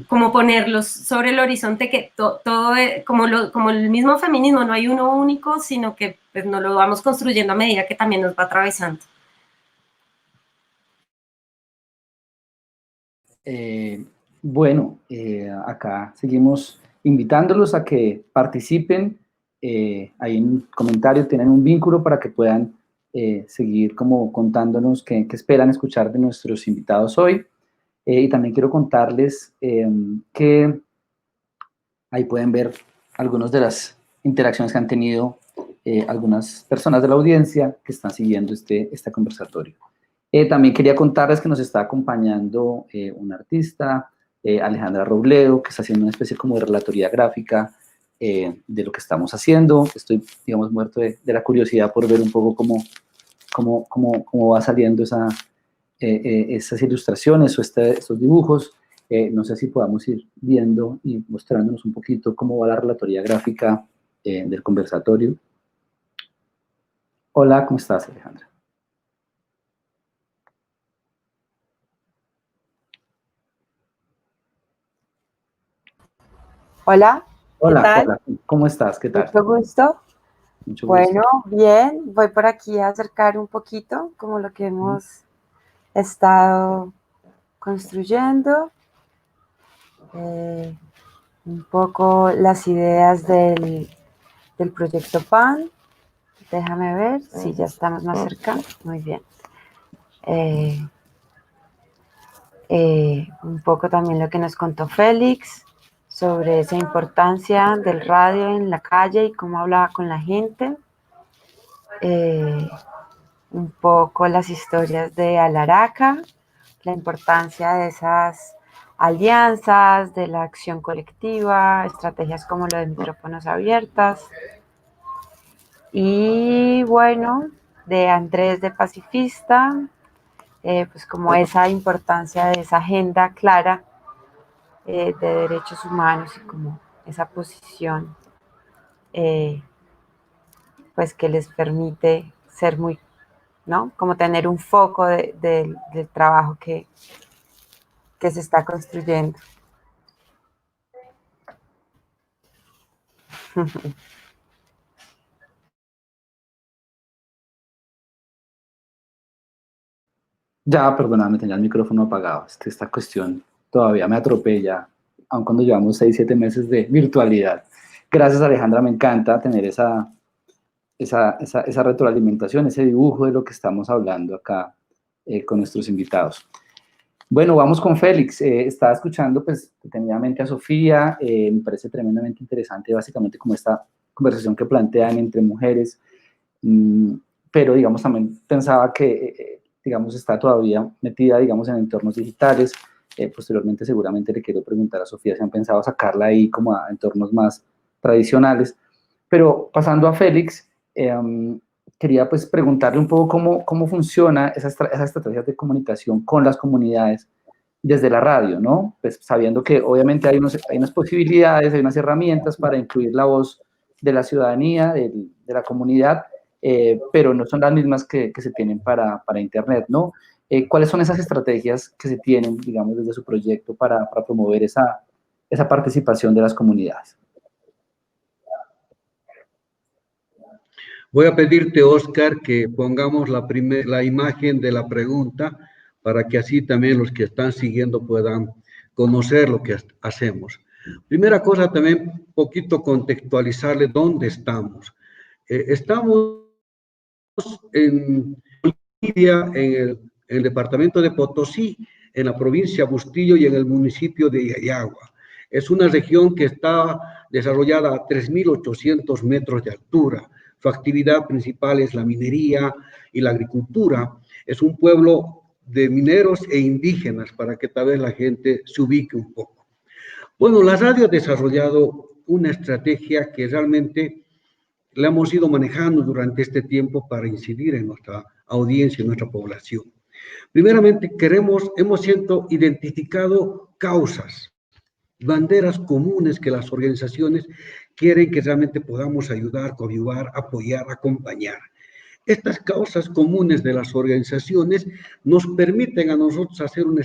ponerlos sobre el horizonte, que todo como el mismo feminismo, no hay uno único, sino que pues, nos lo vamos construyendo a medida que también nos va atravesando. Bueno, acá seguimos invitándolos a que participen. Ahí en un comentario tienen un vínculo para que puedan seguir como contándonos qué esperan escuchar de nuestros invitados hoy. Y también quiero contarles que ahí pueden ver algunas de las interacciones que han tenido algunas personas de la audiencia que están siguiendo este conversatorio. También quería contarles que nos está acompañando un artista, Alejandra Robledo, que está haciendo una especie como de relatoría gráfica de lo que estamos haciendo. Estoy, digamos, muerto de la curiosidad por ver un poco cómo va saliendo esas ilustraciones o estos dibujos. No sé si podamos ir viendo y mostrándonos un poquito cómo va la relatoría gráfica del conversatorio. Hola, ¿cómo estás, Alejandra? Hola, ¿qué Hola, tal? hola, ¿cómo estás? ¿Qué tal? Mucho gusto. Mucho gusto. Bueno, bien, voy por aquí a acercar un poquito como lo que hemos estado construyendo, un poco las ideas del proyecto PAN. Déjame ver si ya estamos más cerca. Muy bien. Un poco también lo que nos contó Félix sobre esa importancia del radio en la calle y cómo hablaba con la gente. Un poco las historias de Alaraca, la importancia de esas alianzas, de la acción colectiva, estrategias como lo de micrófonos abiertas. Y bueno, de Andrés de Pacifista, pues como esa importancia de esa agenda clara de derechos humanos y como esa posición pues que les permite ser muy, ¿no? Como tener un foco del trabajo que se está construyendo. Ya, perdóname, tenía el micrófono apagado. Esta cuestión todavía me atropella, aun cuando llevamos 6, 7 meses de virtualidad. Gracias, Alejandra, me encanta tener esa retroalimentación, ese dibujo de lo que estamos hablando acá con nuestros invitados. Bueno, vamos con Félix. Estaba escuchando pues detenidamente a Sofía, me parece tremendamente interesante básicamente como esta conversación que plantean entre mujeres, pero digamos también pensaba que digamos está todavía metida digamos en entornos digitales. Posteriormente seguramente le quiero preguntar a Sofía si han pensado sacarla ahí como a entornos más tradicionales, pero pasando a Félix, quería pues preguntarle un poco cómo funciona esa estrategia de comunicación con las comunidades desde la radio, ¿no? Pues sabiendo que obviamente hay unas posibilidades, hay unas herramientas para incluir la voz de la ciudadanía, de la comunidad, pero no son las mismas que se tienen para Internet, ¿no? ¿Cuáles son esas estrategias que se tienen, digamos, desde su proyecto para promover esa participación de las comunidades? Voy a pedirte, Oscar, que pongamos la imagen de la pregunta para que así también los que están siguiendo puedan conocer lo que hacemos. Primera cosa, también un poquito contextualizarle dónde estamos. Estamos en Bolivia, en el departamento de Potosí, en la provincia de Bustillo y en el municipio de Yayagua. Es una región que está desarrollada a 3.800 metros de altura. Su actividad principal es la minería y la agricultura. Es un pueblo de mineros e indígenas para que tal vez la gente se ubique un poco. Bueno, la radio ha desarrollado una estrategia que realmente la hemos ido manejando durante este tiempo para incidir en nuestra audiencia, en nuestra población. Primeramente, hemos identificado causas, banderas comunes que las organizaciones quieren que realmente podamos ayudar, coadyuvar, apoyar, acompañar. Estas causas comunes de las organizaciones nos permiten a nosotros hacer una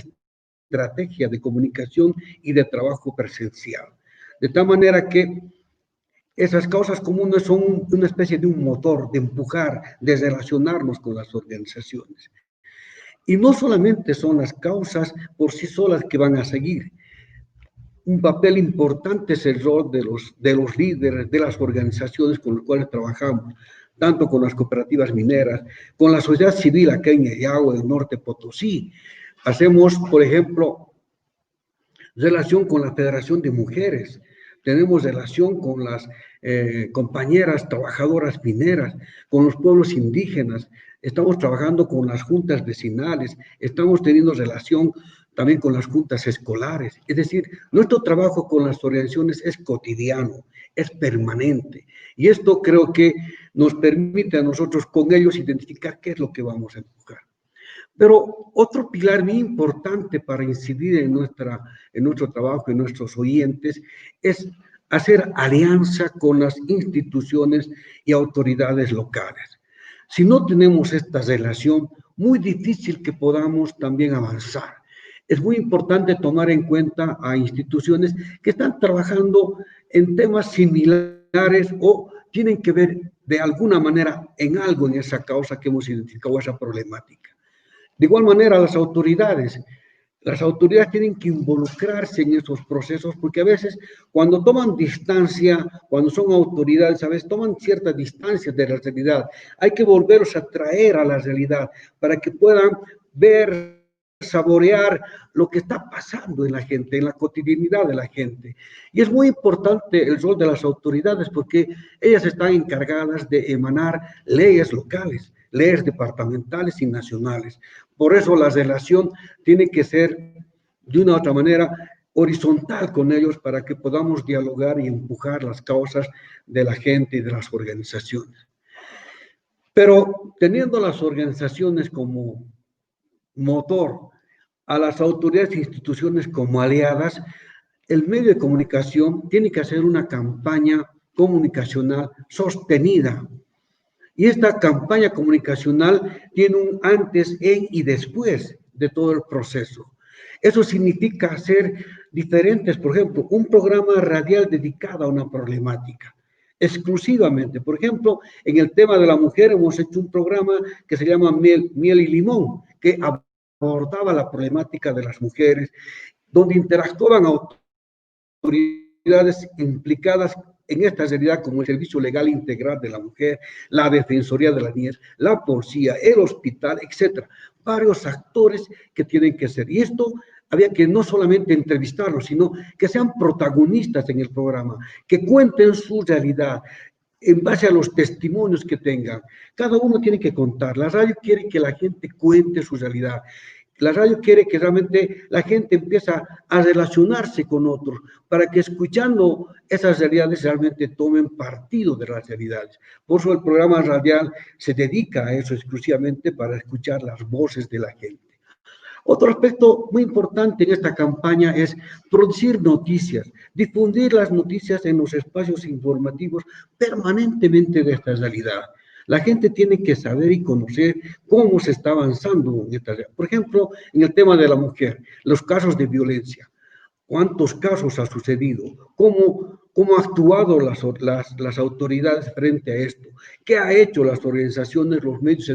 estrategia de comunicación y de trabajo presencial. De tal manera que esas causas comunes son una especie de un motor de empujar, de relacionarnos con las organizaciones. Y no solamente son las causas por sí solas que van a seguir. Un papel importante es el rol de los líderes de las organizaciones con las cuales trabajamos, tanto con las cooperativas mineras, con la sociedad civil acá en Yayagua, del norte Potosí. Hacemos, por ejemplo, relación con la Federación de Mujeres, tenemos relación con las compañeras trabajadoras mineras, con los pueblos indígenas, estamos trabajando con las juntas vecinales, estamos teniendo relación también con las juntas escolares. Es decir, nuestro trabajo con las organizaciones es cotidiano, es permanente. Y esto creo que nos permite a nosotros con ellos identificar qué es lo que vamos a empujar. Pero otro pilar muy importante para incidir en nuestro trabajo, en nuestros oyentes, es hacer alianza con las instituciones y autoridades locales. Si no tenemos esta relación, muy difícil que podamos también avanzar. Es muy importante tomar en cuenta a instituciones que están trabajando en temas similares o tienen que ver de alguna manera en algo en esa causa que hemos identificado, esa problemática. De igual manera, las autoridades tienen que involucrarse en esos procesos porque a veces cuando toman distancia, cuando son autoridades, a veces toman cierta distancia de la realidad. Hay que volverlos a traer a la realidad para que puedan ver, saborear lo que está pasando en la gente, en la cotidianidad de la gente. Y es muy importante el rol de las autoridades porque ellas están encargadas de emanar leyes locales, leyes departamentales y nacionales. Por eso la relación tiene que ser de una u otra manera horizontal con ellos para que podamos dialogar y empujar las causas de la gente y de las organizaciones. Pero teniendo las organizaciones como motor, a las autoridades e instituciones como aliadas, el medio de comunicación tiene que hacer una campaña comunicacional sostenida. Y esta campaña comunicacional tiene un antes, en y después de todo el proceso. Eso significa hacer diferentes, por ejemplo, un programa radial dedicado a una problemática, exclusivamente. Por ejemplo, en el tema de la mujer hemos hecho un programa que se llama Miel y Limón, que abordaba la problemática de las mujeres, donde interactuaban autoridades implicadas en esta realidad, como el Servicio Legal Integral de la Mujer, la Defensoría de la Niñez, la Policía, el hospital, etcétera. Varios actores que tienen que ser. Y esto había que no solamente entrevistarlos, sino que sean protagonistas en el programa, que cuenten su realidad en base a los testimonios que tengan. Cada uno tiene que contar. La radio quiere que la gente cuente su realidad. La radio quiere que realmente la gente empiece a relacionarse con otros, para que escuchando esas realidades realmente tomen partido de las realidades. Por eso el programa radial se dedica a eso exclusivamente, para escuchar las voces de la gente. Otro aspecto muy importante en esta campaña es producir noticias, difundir las noticias en los espacios informativos permanentemente de esta realidad. La gente tiene que saber y conocer cómo se está avanzando en esta realidad. Por ejemplo, en el tema de la mujer, los casos de violencia. ¿Cuántos casos ha sucedido? ¿Cómo han actuado las autoridades frente a esto? ¿Qué ha hecho las organizaciones, los medios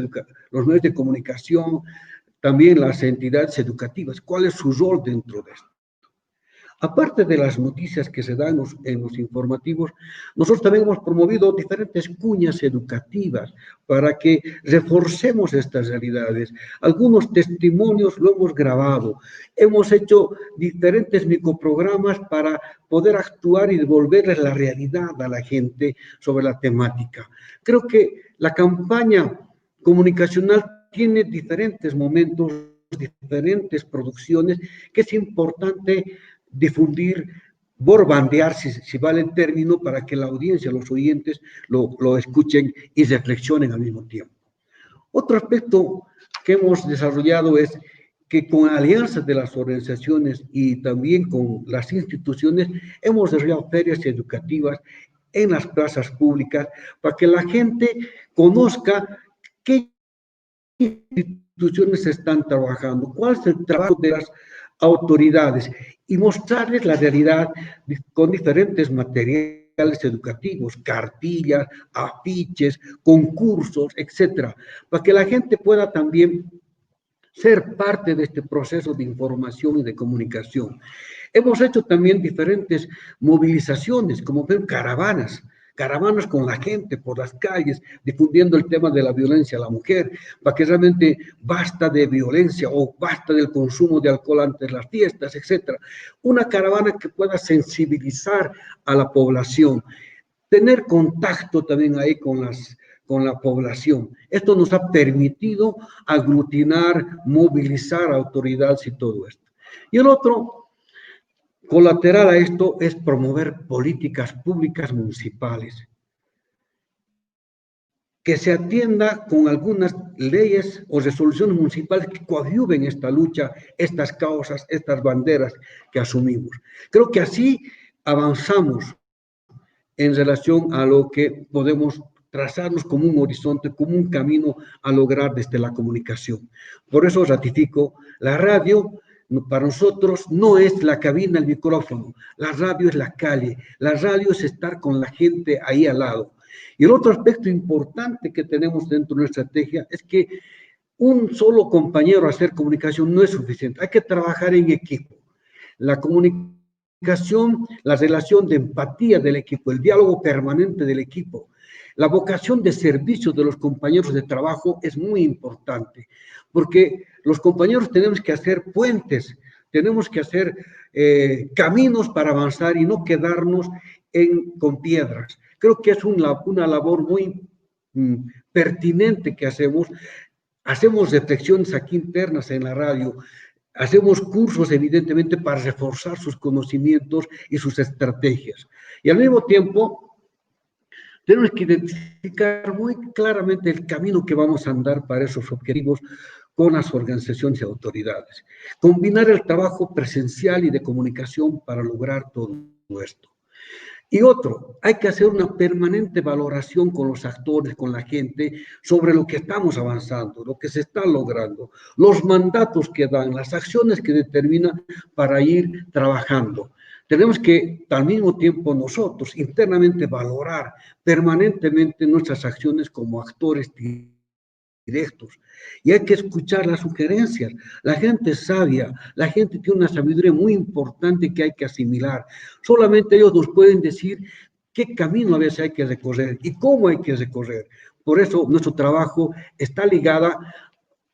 de comunicación, también las entidades educativas? ¿Cuál es su rol dentro de esto? Aparte de las noticias que se dan en los informativos, nosotros también hemos promovido diferentes cuñas educativas para que reforcemos estas realidades. Algunos testimonios lo hemos grabado. Hemos hecho diferentes microprogramas para poder actuar y devolverles la realidad a la gente sobre la temática. Creo que la campaña comunicacional tiene diferentes momentos, diferentes producciones, que es importante difundir, borbandear, si vale el término, para que la audiencia, los oyentes, lo escuchen y reflexionen al mismo tiempo. Otro aspecto que hemos desarrollado es que con alianzas de las organizaciones y también con las instituciones, hemos desarrollado ferias educativas en las plazas públicas para que la gente conozca qué instituciones están trabajando, cuál es el trabajo de las autoridades, y mostrarles la realidad con diferentes materiales educativos, cartillas, afiches, concursos, etcétera, para que la gente pueda también ser parte de este proceso de información y de comunicación. Hemos hecho también diferentes movilizaciones, como ven, caravanas con la gente por las calles, difundiendo el tema de la violencia a la mujer, para que realmente basta de violencia o basta del consumo de alcohol antes de las fiestas, etcétera. Una caravana que pueda sensibilizar a la población, tener contacto también ahí con la población. Esto nos ha permitido aglutinar, movilizar autoridades y todo esto. Y el otro colateral a esto es promover políticas públicas municipales, que se atienda con algunas leyes o resoluciones municipales que coadyuven esta lucha, estas causas, estas banderas que asumimos. Creo que así avanzamos en relación a lo que podemos trazarnos como un horizonte, como un camino a lograr desde la comunicación. Por eso ratifico, la radio para nosotros no es la cabina, el micrófono. La radio es la calle. La radio es estar con la gente ahí al lado. Y el otro aspecto importante que tenemos dentro de nuestra estrategia es que un solo compañero hacer comunicación no es suficiente. Hay que trabajar en equipo. La comunicación, la relación de empatía del equipo, el diálogo permanente del equipo, la vocación de servicio de los compañeros de trabajo es muy importante, porque los compañeros tenemos que hacer puentes, tenemos que hacer caminos para avanzar y no quedarnos con piedras. Creo que es una labor muy pertinente que hacemos. Hacemos reflexiones aquí internas en la radio, hacemos cursos evidentemente para reforzar sus conocimientos y sus estrategias. Y al mismo tiempo Tenemos que identificar muy claramente el camino que vamos a andar para esos objetivos con las organizaciones y autoridades. Combinar el trabajo presencial y de comunicación para lograr todo esto. Y otro, hay que hacer una permanente valoración con los actores, con la gente, sobre lo que estamos avanzando, lo que se está logrando, los mandatos que dan, las acciones que determinan para ir trabajando. Tenemos que, al mismo tiempo, nosotros internamente valorar permanentemente nuestras acciones como actores directos. Y hay que escuchar las sugerencias. La gente es sabia, la gente tiene una sabiduría muy importante que hay que asimilar. Solamente ellos nos pueden decir qué camino a veces hay que recorrer y cómo hay que recorrer. Por eso nuestro trabajo está ligado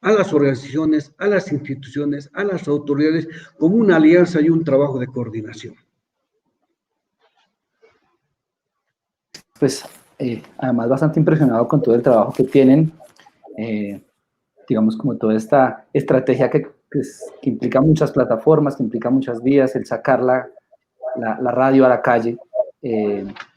a las organizaciones, a las instituciones, a las autoridades, como una alianza y un trabajo de coordinación. Pues además bastante impresionado con todo el trabajo que tienen, digamos como toda esta estrategia que implica muchas plataformas, que implica muchas vías, el sacar la radio a la calle,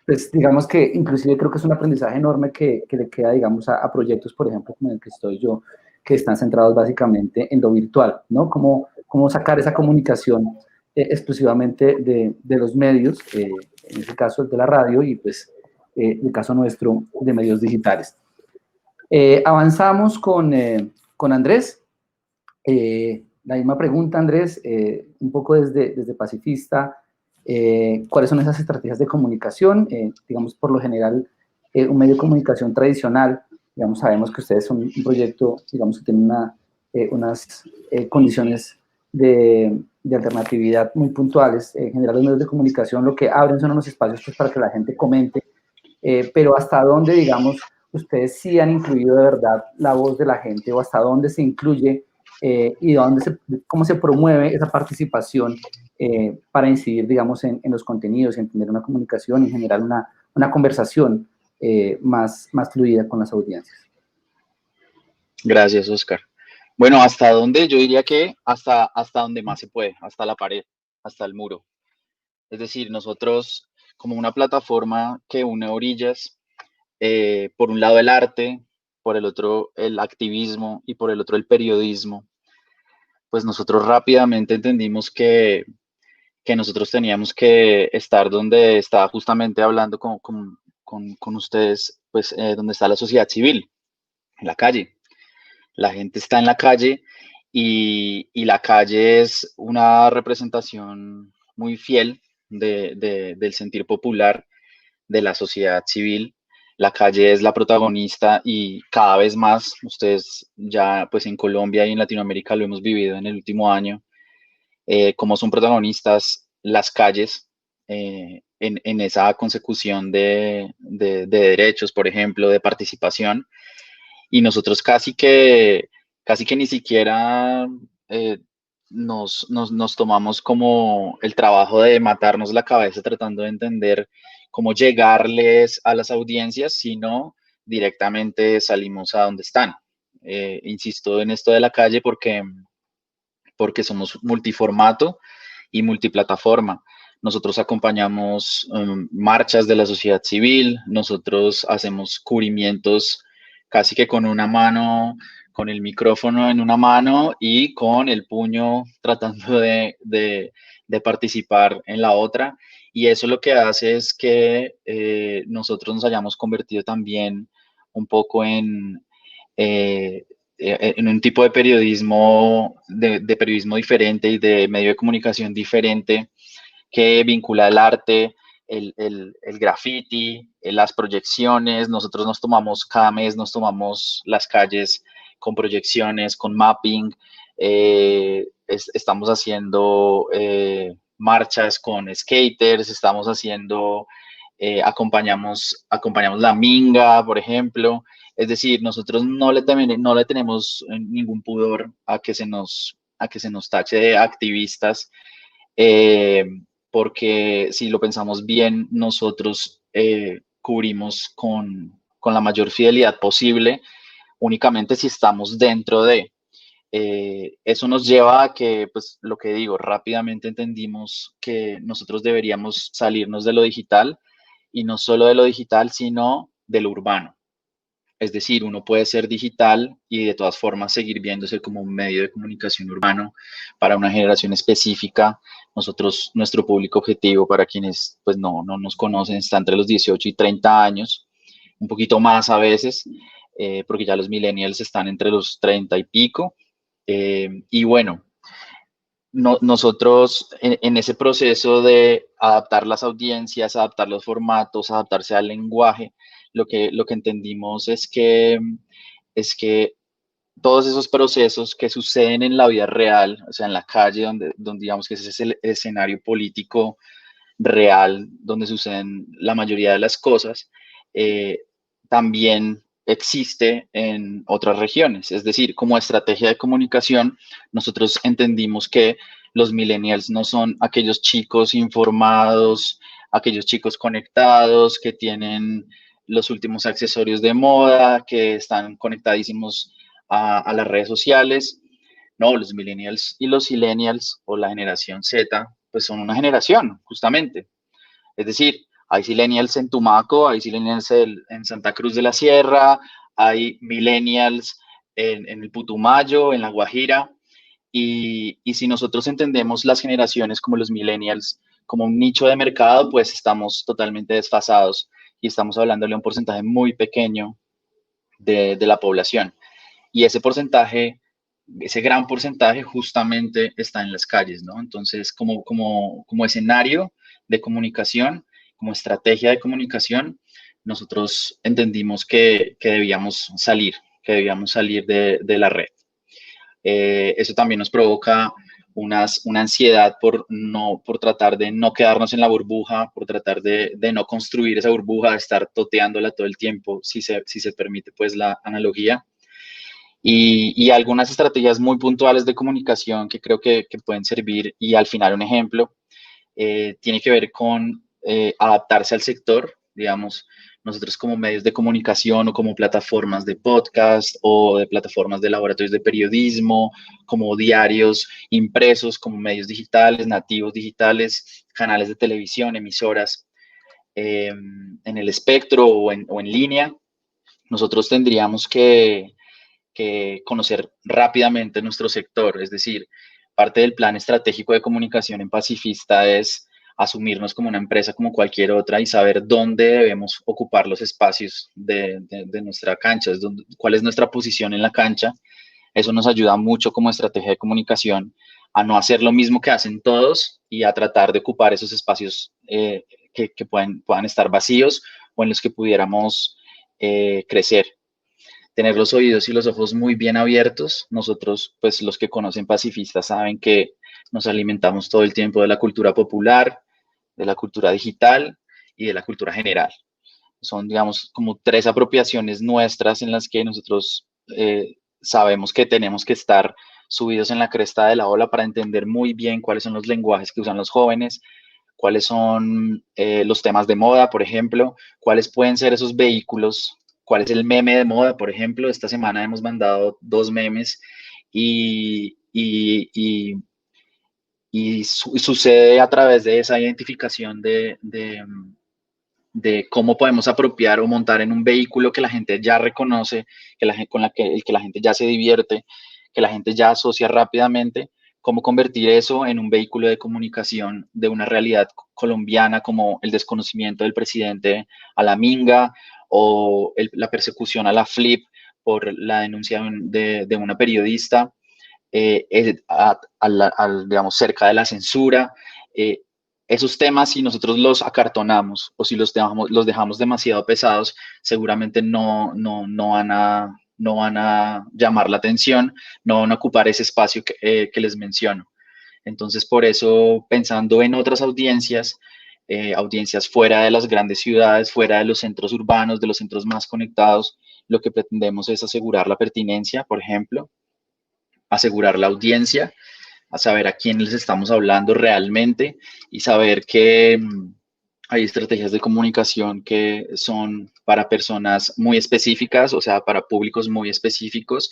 pues digamos que inclusive creo que es un aprendizaje enorme que le queda, digamos, a proyectos, por ejemplo, como el que estoy yo, que están centrados básicamente en lo virtual, ¿no? Cómo sacar esa comunicación exclusivamente de los medios, en este caso el de la radio y pues el caso nuestro de medios digitales. Avanzamos con Andrés. La misma pregunta, Andrés, un poco desde Pacifista, ¿cuáles son esas estrategias de comunicación? Digamos, por lo general, un medio de comunicación tradicional, digamos, sabemos que ustedes son un proyecto, digamos, que tiene unas condiciones de alternatividad muy puntuales. En general, los medios de comunicación lo que abren son unos espacios pues, para que la gente comente, pero hasta dónde, digamos, ustedes sí han incluido de verdad la voz de la gente o hasta dónde se incluye y cómo se promueve esa participación para incidir, digamos, en los contenidos, en tener una comunicación y generar una conversación más fluida con las audiencias. Gracias, Oscar. Bueno, ¿hasta dónde? Yo diría que hasta donde más se puede, hasta la pared, hasta el muro. Es decir, nosotros como una plataforma que une orillas, por un lado el arte, por el otro el activismo y por el otro el periodismo, pues nosotros rápidamente entendimos que nosotros teníamos que estar donde estaba justamente hablando con ustedes, pues donde está la sociedad civil, en la calle. La gente está en la calle y la calle es una representación muy fiel del sentir popular de la sociedad civil. La calle es la protagonista y cada vez más, ustedes ya pues en Colombia y en Latinoamérica lo hemos vivido en el último año, como son protagonistas las calles en esa consecución de derechos, por ejemplo, de participación. Y nosotros casi que ni siquiera nos tomamos como el trabajo de matarnos la cabeza tratando de entender cómo llegarles a las audiencias, sino directamente salimos a donde están. Insisto en esto de la calle porque somos multiformato y multiplataforma. Nosotros acompañamos marchas de la sociedad civil, nosotros hacemos cubrimientos casi que con una mano, con el micrófono en una mano y con el puño tratando de participar en la otra. Y eso lo que hace es que nosotros nos hayamos convertido también un poco en un tipo de periodismo, de periodismo diferente y de medio de comunicación diferente que vincula el arte, el graffiti, las proyecciones. Nosotros cada mes nos tomamos las calles con proyecciones, con mapping. Estamos haciendo marchas con skaters, estamos haciendo, acompañamos la minga, por ejemplo. Es decir, nosotros no le tenemos ningún pudor a que se nos tache de activistas, porque si lo pensamos bien, nosotros cubrimos con la mayor fidelidad posible, únicamente si estamos dentro de. Eso nos lleva a que, pues lo que digo, rápidamente entendimos que nosotros deberíamos salirnos de lo digital y no solo de lo digital, sino de lo urbano. Es decir, uno puede ser digital y de todas formas seguir viéndose como un medio de comunicación urbano para una generación específica. Nuestro público objetivo, para quienes pues no nos conocen, está entre los 18 y 30 años, un poquito más a veces, porque ya los millennials están entre los 30 y pico. Y bueno, nosotros en ese proceso de adaptar las audiencias, adaptar los formatos, adaptarse al lenguaje, lo que entendimos es que todos esos procesos que suceden en la vida real, o sea, en la calle, donde digamos que ese es el escenario político real, donde suceden la mayoría de las cosas, también existe en otras regiones. Es decir, como estrategia de comunicación, nosotros entendimos que los millennials no son aquellos chicos informados, aquellos chicos conectados que tienen los últimos accesorios de moda, que están conectadísimos a las redes sociales. No, los millennials y los zillennials o la generación Z, pues son una generación, justamente. Es decir, hay zillennials en Tumaco, hay zillennials en Santa Cruz de la Sierra, hay millennials en el Putumayo, en La Guajira, y si nosotros entendemos las generaciones como los millennials como un nicho de mercado, pues estamos totalmente desfasados y estamos hablándole a un porcentaje muy pequeño de la población. Y ese porcentaje, ese gran porcentaje justamente está en las calles, ¿no? Entonces, como escenario de comunicación, como estrategia de comunicación, nosotros entendimos que debíamos salir de la red. Eso también nos provoca una ansiedad por tratar de no quedarnos en la burbuja, por tratar de no construir esa burbuja, de estar toteándola todo el tiempo, si se permite pues la analogía. Y algunas estrategias muy puntuales de comunicación que creo que pueden servir, y al final un ejemplo, tiene que ver con adaptarse al sector, digamos, nosotros como medios de comunicación o como plataformas de podcast o de plataformas de laboratorios de periodismo, como diarios impresos, como medios digitales, nativos digitales, canales de televisión, emisoras, en el espectro o en línea, nosotros tendríamos que conocer rápidamente nuestro sector. Es decir, parte del plan estratégico de comunicación en Pacifista es asumirnos como una empresa como cualquier otra y saber dónde debemos ocupar los espacios de nuestra cancha, cuál es nuestra posición en la cancha. Eso nos ayuda mucho como estrategia de comunicación a no hacer lo mismo que hacen todos y a tratar de ocupar esos espacios que puedan estar vacíos o en los que pudiéramos crecer. Tener los oídos y los ojos muy bien abiertos. Nosotros, pues los que conocen Pacifista saben que nos alimentamos todo el tiempo de la cultura popular, de la cultura digital y de la cultura general. Son, digamos, como 3 apropiaciones nuestras en las que nosotros sabemos que tenemos que estar subidos en la cresta de la ola para entender muy bien cuáles son los lenguajes que usan los jóvenes, cuáles son los temas de moda, por ejemplo, cuáles pueden ser esos vehículos, cuál es el meme de moda, por ejemplo. Esta semana hemos mandado 2 memes y sucede a través de esa identificación de cómo podemos apropiar o montar en un vehículo que la gente ya reconoce, con el que la gente ya se divierte, que la gente ya asocia rápidamente, cómo convertir eso en un vehículo de comunicación de una realidad colombiana como el desconocimiento del presidente a la minga o la persecución a la flip por la denuncia de una periodista, digamos, cerca de la censura. Esos temas, si nosotros los acartonamos o si los dejamos demasiado pesados, seguramente no van a llamar la atención, no van a ocupar ese espacio que les menciono. Entonces, por eso, pensando en otras audiencias, audiencias fuera de las grandes ciudades, fuera de los centros urbanos, de los centros más conectados, lo que pretendemos es asegurar la pertinencia, por ejemplo, asegurar la audiencia, a saber a quién les estamos hablando realmente y saber que hay estrategias de comunicación que son para personas muy específicas, o sea, para públicos muy específicos,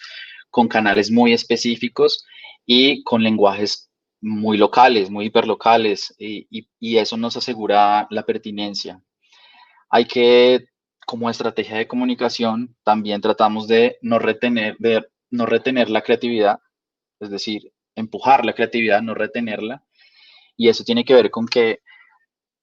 con canales muy específicos y con lenguajes muy locales, muy hiperlocales, y eso nos asegura la pertinencia. hay que, como estrategia de comunicación, también tratamos de no retener la creatividad, es decir, empujar la creatividad, no retenerla. Y eso tiene que ver con que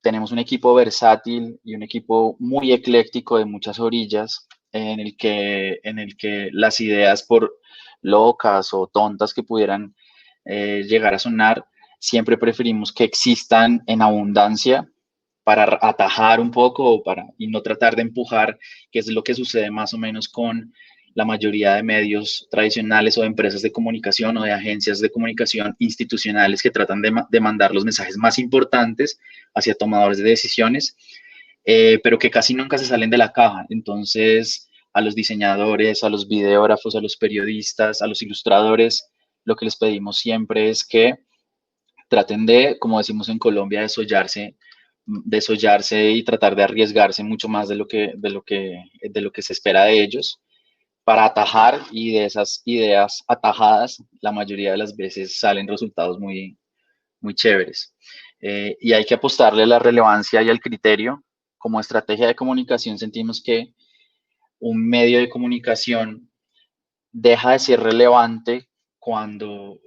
tenemos un equipo versátil y un equipo muy ecléctico de muchas orillas en el que las ideas, por locas o tontas que pudieran llegar a sonar, siempre preferimos que existan en abundancia para atajar un poco y no tratar de empujar, que es lo que sucede más o menos con la mayoría de medios tradicionales o de empresas de comunicación o de agencias de comunicación institucionales que tratan de mandar los mensajes más importantes hacia tomadores de decisiones, pero que casi nunca se salen de la caja. Entonces, a los diseñadores, a los videógrafos, a los periodistas, a los ilustradores, lo que les pedimos siempre es que traten de, como decimos en Colombia, desollarse y tratar de arriesgarse mucho más de lo que se espera de ellos para atajar, y de esas ideas atajadas la mayoría de las veces salen resultados muy, muy chéveres. Y hay que apostarle a la relevancia y al criterio. Como estrategia de comunicación sentimos que un medio de comunicación deja de ser relevante cuando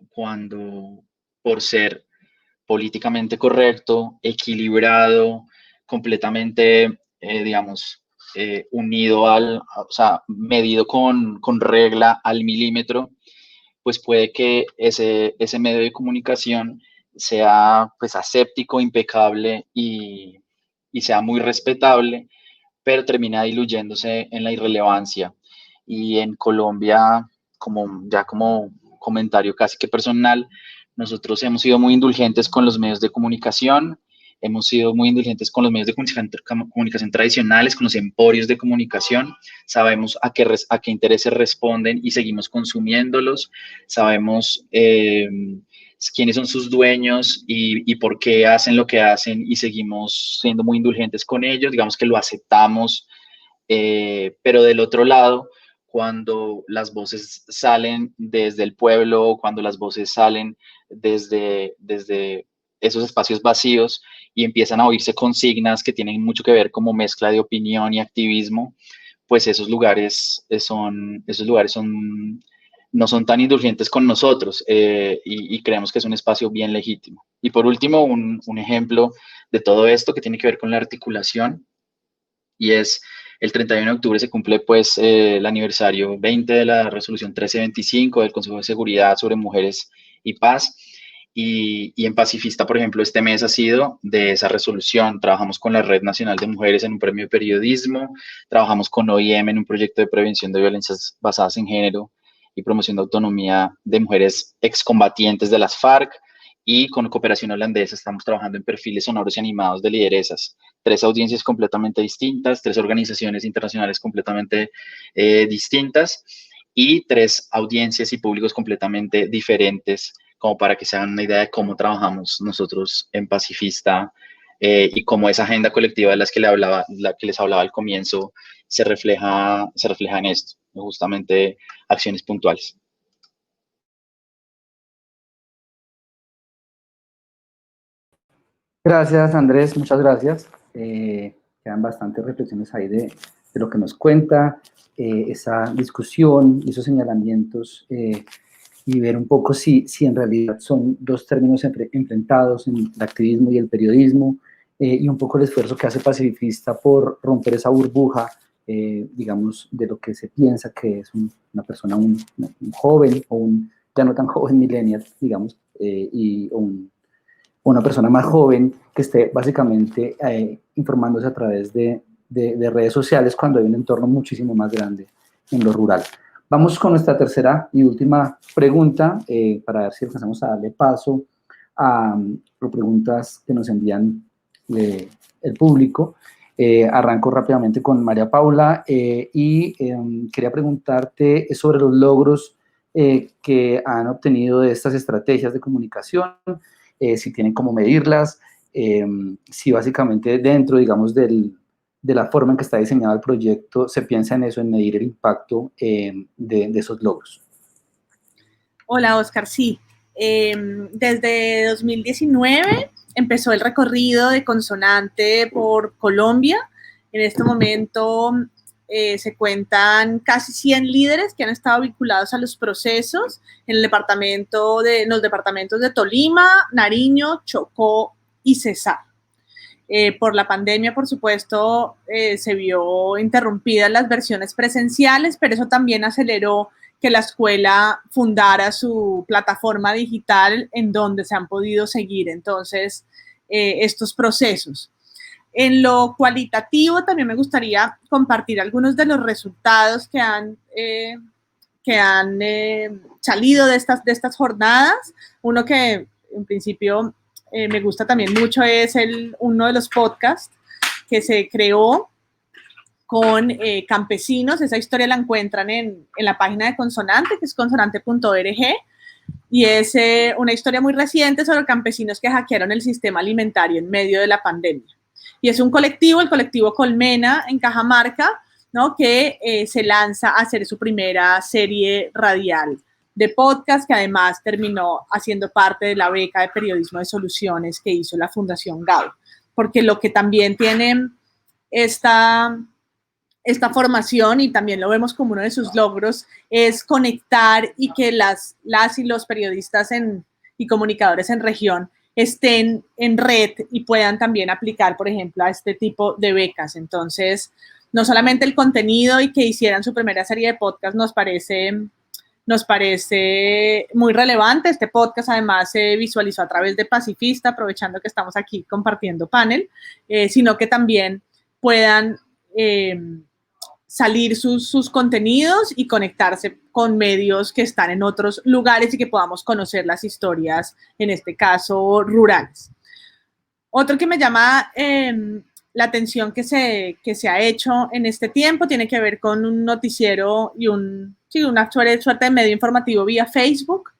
por ser políticamente correcto, equilibrado, completamente, digamos, unido o sea, medido con regla al milímetro, pues puede que ese medio de comunicación sea pues aséptico, impecable y sea muy respetable, pero termina diluyéndose en la irrelevancia. Y en Colombia, como comentario casi que personal, nosotros hemos sido muy indulgentes con los medios de comunicación, hemos sido muy indulgentes con los medios de comunicación tradicionales, con los emporios de comunicación, sabemos a qué intereses responden y seguimos consumiéndolos, sabemos quiénes son sus dueños y por qué hacen lo que hacen y seguimos siendo muy indulgentes con ellos, digamos que lo aceptamos, pero del otro lado, cuando las voces salen desde el pueblo, cuando las voces salen desde esos espacios vacíos y empiezan a oírse consignas que tienen mucho que ver como mezcla de opinión y activismo, pues esos lugares no son tan indulgentes con nosotros, y creemos que es un espacio bien legítimo. Y por último, un ejemplo de todo esto que tiene que ver con la articulación, y es el 31 de octubre se cumple pues el aniversario 20 de la resolución 1325 del Consejo de Seguridad sobre Mujeres y Paz. Y en Pacifista, por ejemplo, este mes ha sido de esa resolución. Trabajamos con la Red Nacional de Mujeres en un premio de periodismo, trabajamos con OIM en un proyecto de prevención de violencias basadas en género y promoción de autonomía de mujeres excombatientes de las FARC, y con Cooperación Holandesa estamos trabajando en perfiles sonoros y animados de lideresas. 3 audiencias completamente distintas, 3 organizaciones internacionales completamente distintas y 3 audiencias y públicos completamente diferentes, como para que se hagan una idea de cómo trabajamos nosotros en Pacifista, y cómo esa agenda colectiva de la que les hablaba al comienzo se refleja en esto, justamente acciones puntuales. Gracias, Andrés, muchas gracias. Quedan bastantes reflexiones ahí de lo que nos cuenta, esa discusión y esos señalamientos, y ver un poco si en realidad son dos términos enfrentados, en el activismo y el periodismo, y un poco el esfuerzo que hace Pacifista por romper esa burbuja, digamos, de lo que se piensa que es una persona, un joven o un ya no tan joven millennial, digamos, una persona más joven que esté básicamente informándose a través de redes sociales cuando hay un entorno muchísimo más grande en lo rural. Vamos con nuestra tercera y última pregunta, para ver si alcanzamos a darle paso a las preguntas que nos envían el público. Arranco rápidamente con María Paula, y quería preguntarte sobre los logros que han obtenido de estas estrategias de comunicación, si tienen cómo medirlas, si básicamente dentro, digamos, de la forma en que está diseñado el proyecto se piensa en eso, en medir el impacto de esos logros. Hola, Oscar, sí. Desde 2019 empezó el recorrido de Consonante por Colombia. En este momento se cuentan casi 100 líderes que han estado vinculados a los procesos en los departamentos de Tolima, Nariño, Chocó y Cesar. Por la pandemia, por supuesto, se vio interrumpidas las versiones presenciales, pero eso también aceleró que la escuela fundara su plataforma digital en donde se han podido seguir entonces estos procesos. En lo cualitativo también me gustaría compartir algunos de los resultados que han salido de estas jornadas. Uno que en principio me gusta también mucho es uno de los podcasts que se creó con campesinos. Esa historia la encuentran en la página de Consonante, que es consonante.org, y es una historia muy reciente sobre campesinos que hackearon el sistema alimentario en medio de la pandemia. Y es un colectivo, el colectivo Colmena en Cajamarca, ¿no?, que se lanza a hacer su primera serie radial de podcast, que además terminó haciendo parte de la beca de periodismo de soluciones que hizo la Fundación GAO. Porque lo que también tiene esta formación, y también lo vemos como uno de sus logros, es conectar y que las y los periodistas y comunicadores en región estén en red y puedan también aplicar, por ejemplo, a este tipo de becas. Entonces, no solamente el contenido y que hicieran su primera serie de podcast nos parece muy relevante. Este podcast además se visualizó a través de Pacifista, aprovechando que estamos aquí compartiendo panel, sino que también puedan salir sus contenidos y conectarse con medios que están en otros lugares y que podamos conocer las historias, en este caso, rurales. Otro que me llama la atención que se ha hecho en este tiempo tiene que ver con un noticiero y una suerte de medio informativo vía Facebook,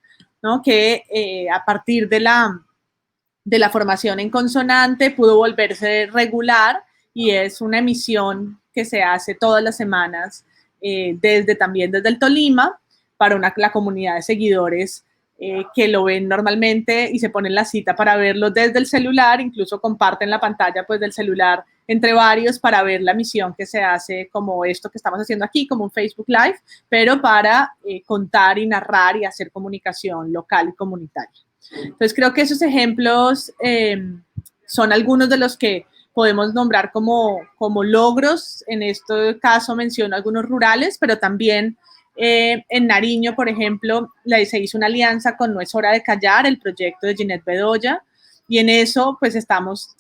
¿no?, que a partir de la formación en Consonante pudo volverse regular, y es una emisión que se hace todas las semanas también desde el Tolima para la comunidad de seguidores que lo ven normalmente y se ponen la cita para verlo desde el celular, incluso comparten la pantalla pues del celular entre varios para ver la emisión que se hace, como esto que estamos haciendo aquí, como un Facebook Live, pero para contar y narrar y hacer comunicación local y comunitaria. Entonces creo que esos ejemplos son algunos de los que podemos nombrar como logros. En este caso menciono algunos rurales, pero también en Nariño, por ejemplo, se hizo una alianza con No es hora de callar, el proyecto de Ginette Bedoya, y en eso pues estamos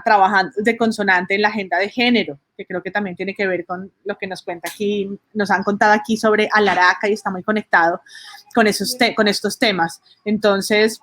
trabajando de Consonante en la agenda de género, que creo que también tiene que ver con lo que nos han contado aquí sobre Alaraca, y está muy conectado con estos temas. Entonces,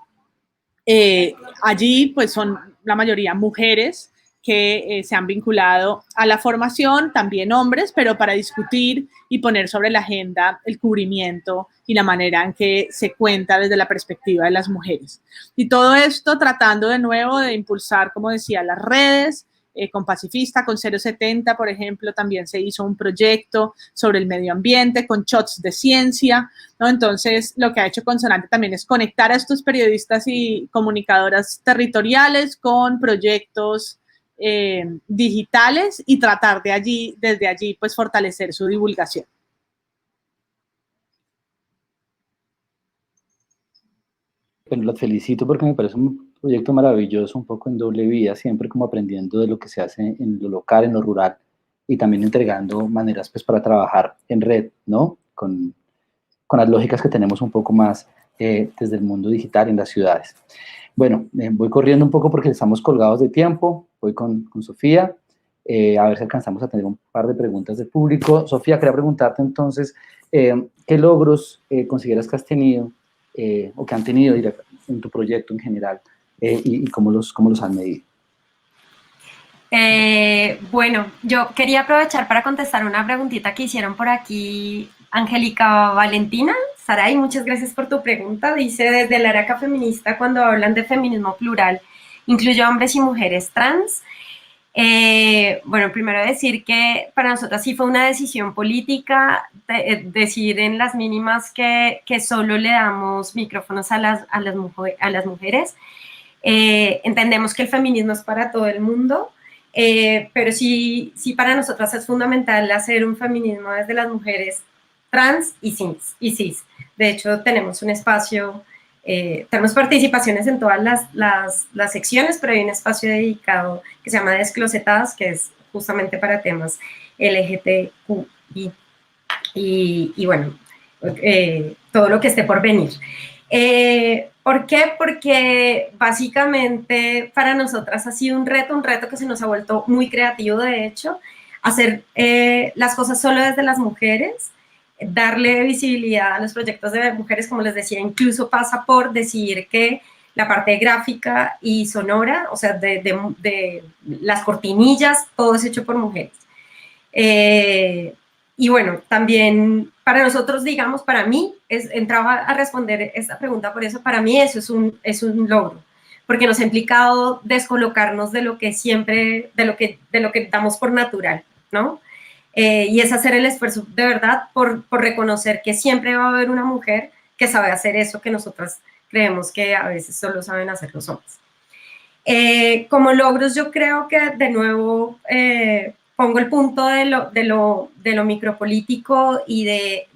allí pues son la mayoría mujeres que se han vinculado a la formación, también hombres, pero para discutir y poner sobre la agenda el cubrimiento y la manera en que se cuenta desde la perspectiva de las mujeres. Y todo esto tratando de nuevo de impulsar, como decía, las redes, con Pacifista, con 070, por ejemplo, también se hizo un proyecto sobre el medio ambiente, con shots de ciencia, ¿no? Entonces, lo que ha hecho Consonante también es conectar a estos periodistas y comunicadoras territoriales con proyectos digitales y tratar desde allí, pues fortalecer su divulgación. Bueno, los felicito porque me parece un proyecto maravilloso, un poco en doble vía, siempre como aprendiendo de lo que se hace en lo local, en lo rural, y también entregando maneras pues para trabajar en red, ¿no? Con las lógicas que tenemos un poco más desde el mundo digital en las ciudades. Bueno, voy corriendo un poco porque estamos colgados de tiempo. Voy con Sofía, a ver si alcanzamos a tener un par de preguntas del público. Sofía, quería preguntarte entonces, ¿qué logros consideras que has tenido o que han tenido en tu proyecto en general y cómo los han medido? Bueno, yo quería aprovechar para contestar una preguntita que hicieron por aquí. Angélica Valentina Saray, muchas gracias por tu pregunta. Dice, desde el Araca Feminista, cuando hablan de feminismo plural, ¿incluye hombres y mujeres trans? Bueno, primero decir que para nosotras sí fue una decisión política decir en las mínimas que solo le damos micrófonos a las mujeres. Entendemos que el feminismo es para todo el mundo pero sí, sí para nosotras es fundamental hacer un feminismo desde las mujeres trans y cis. De hecho, tenemos un espacio, tenemos participaciones en todas las secciones, pero hay un espacio dedicado que se llama Desclosetadas, que es justamente para temas LGTBI y bueno, todo lo que esté por venir. ¿Por qué? Porque básicamente para nosotras ha sido un reto que se nos ha vuelto muy creativo, de hecho, hacer las cosas solo desde las mujeres, darle visibilidad a los proyectos de mujeres, como les decía, incluso pasa por decidir que la parte gráfica y sonora, o sea, de las cortinillas, todo es hecho por mujeres. Y bueno, también para nosotros, digamos, para mí, entraba a responder esta pregunta por eso, para mí eso es un logro, porque nos ha implicado descolocarnos de lo que siempre, de lo que damos por natural, ¿no? Y es hacer el esfuerzo de verdad por reconocer que siempre va a haber una mujer que sabe hacer eso que nosotras creemos que a veces solo saben hacer los hombres. Como logros, yo creo que de nuevo pongo el punto de lo micropolítico y de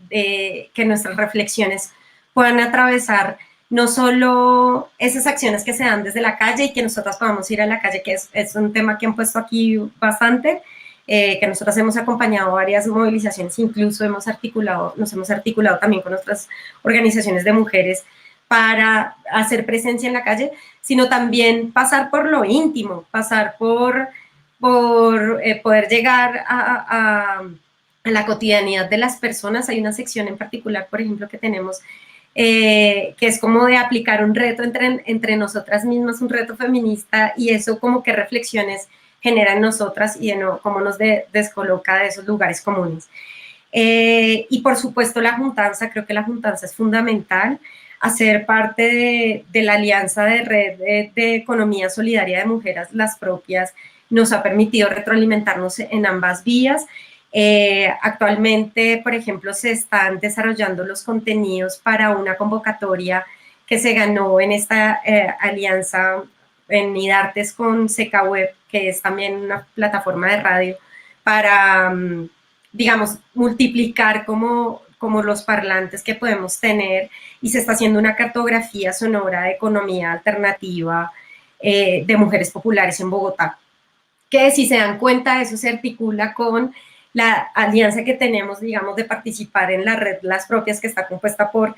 que nuestras reflexiones puedan atravesar no solo esas acciones que se dan desde la calle y que nosotras podamos ir a la calle, que es un tema que han puesto aquí bastante, que nosotras hemos acompañado varias movilizaciones, incluso nos hemos articulado también con otras organizaciones de mujeres para hacer presencia en la calle, sino también pasar por lo íntimo, pasar por poder llegar a la cotidianidad de las personas. Hay una sección en particular, por ejemplo, que tenemos, que es como de aplicar un reto entre nosotras mismas, un reto feminista, y eso como que reflexiones genera en nosotras y de nuevo cómo nos descoloca de esos lugares comunes. Y por supuesto la juntanza, creo que la juntanza es fundamental, hacer parte de la alianza de red de economía solidaria de mujeres, las propias, nos ha permitido retroalimentarnos en ambas vías. Actualmente, por ejemplo, se están desarrollando los contenidos para una convocatoria que se ganó en esta alianza en Midartes con Seca Web, que es también una plataforma de radio, para, digamos, multiplicar como los parlantes que podemos tener, y se está haciendo una cartografía sonora de economía alternativa de mujeres populares en Bogotá, que si se dan cuenta, eso se articula con la alianza que tenemos, digamos, de participar en la red Las Propias, que está compuesta por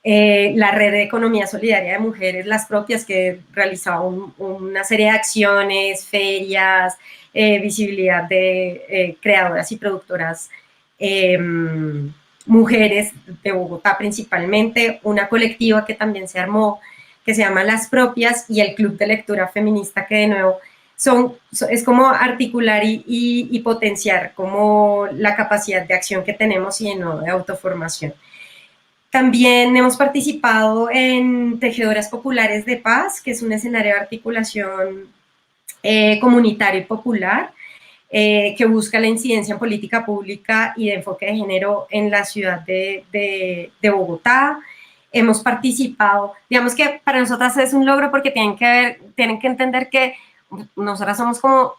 la red de economía solidaria de mujeres, Las Propias, que realizaba una serie de acciones, ferias, visibilidad de creadoras y productoras mujeres de Bogotá principalmente, una colectiva que también se armó, que se llama Las Propias, y el Club de Lectura Feminista, que de nuevo es como articular y potenciar como la capacidad de acción que tenemos y de nuevo de autoformación. También hemos participado en Tejedoras Populares de Paz, que es un escenario de articulación comunitario y popular, que busca la incidencia en política pública y de enfoque de género en la ciudad de Bogotá. Hemos participado, digamos que para nosotras es un logro porque tienen que entender que nosotras somos como,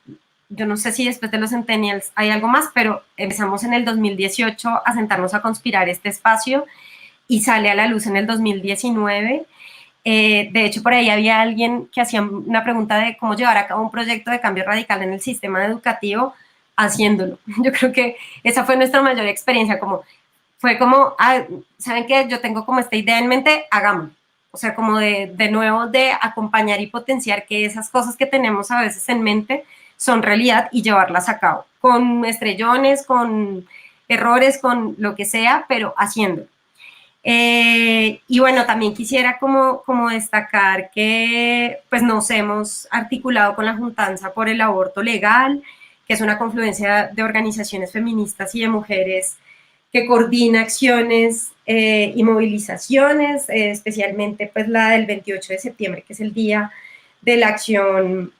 yo no sé si después de los Centennials hay algo más, pero empezamos en el 2018 a sentarnos a conspirar este espacio y sale a la luz en el 2019. De hecho, por ahí había alguien que hacía una pregunta de cómo llevar a cabo un proyecto de cambio radical en el sistema educativo, haciéndolo. Yo creo que esa fue nuestra mayor experiencia, fue como, ¿saben qué? Yo tengo como esta idea en mente, hagámoslo. O sea, como de nuevo, de acompañar y potenciar que esas cosas que tenemos a veces en mente son realidad y llevarlas a cabo, con estrellones, con errores, con lo que sea, pero haciéndolo. Y bueno, también quisiera como destacar que pues nos hemos articulado con la Juntanza por el Aborto Legal, que es una confluencia de organizaciones feministas y de mujeres que coordina acciones y movilizaciones, especialmente pues la del 28 de septiembre, que es el día de la acción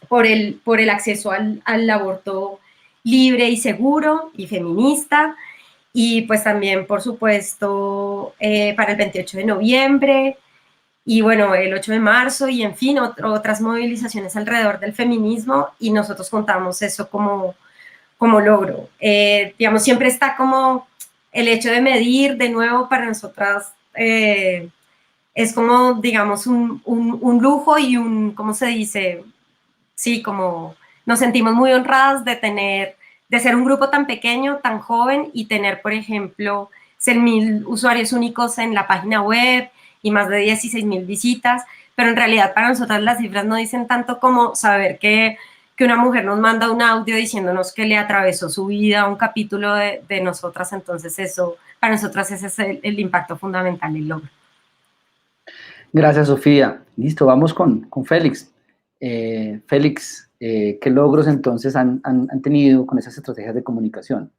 por el acceso al aborto libre y seguro y feminista. Y pues también, por supuesto, para el 28 de noviembre. y bueno, el 8 de marzo y en fin, otras movilizaciones alrededor del feminismo y nosotros contamos eso como logro. Digamos, siempre está como el hecho de medir, de nuevo, para nosotras es como, digamos, un lujo y ¿cómo se dice? Sí, como nos sentimos muy honradas de ser un grupo tan pequeño, tan joven y tener, por ejemplo, 100.000 usuarios únicos en la página web y más de 16.000 visitas, pero en realidad para nosotras las cifras no dicen tanto como saber que una mujer nos manda un audio diciéndonos que le atravesó su vida un capítulo de nosotras, entonces eso, para nosotras ese es el impacto fundamental del logro. Gracias, Sofía. Listo, vamos con Félix. Félix, ¿qué logros entonces han tenido con esas estrategias de comunicación?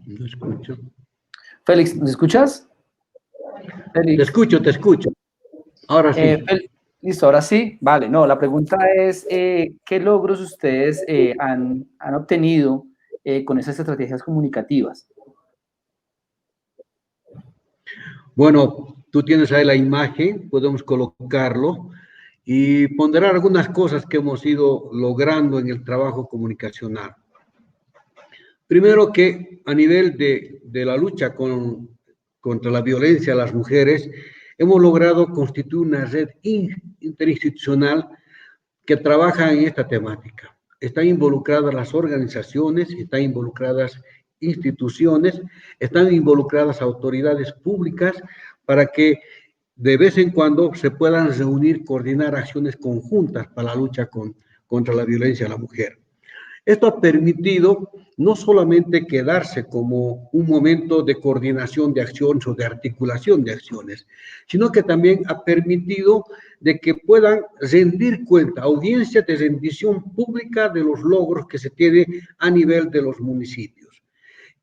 No escucho. Félix, ¿nos escuchas? Félix. Te escucho. Ahora sí. Listo, ahora sí. Vale, no, la pregunta es, ¿qué logros ustedes han obtenido con esas estrategias comunicativas? Bueno, tú tienes ahí la imagen, podemos colocarlo y ponderar algunas cosas que hemos ido logrando en el trabajo comunicacional. Primero que a nivel de la lucha contra la violencia a las mujeres, hemos logrado constituir una red interinstitucional que trabaja en esta temática. Están involucradas las organizaciones, están involucradas instituciones, están involucradas autoridades públicas para que de vez en cuando se puedan reunir, coordinar acciones conjuntas para la lucha contra la violencia a la mujer. Esto ha permitido no solamente quedarse como un momento de coordinación de acciones o de articulación de acciones, sino que también ha permitido de que puedan rendir cuenta, audiencia de rendición pública de los logros que se tiene a nivel de los municipios.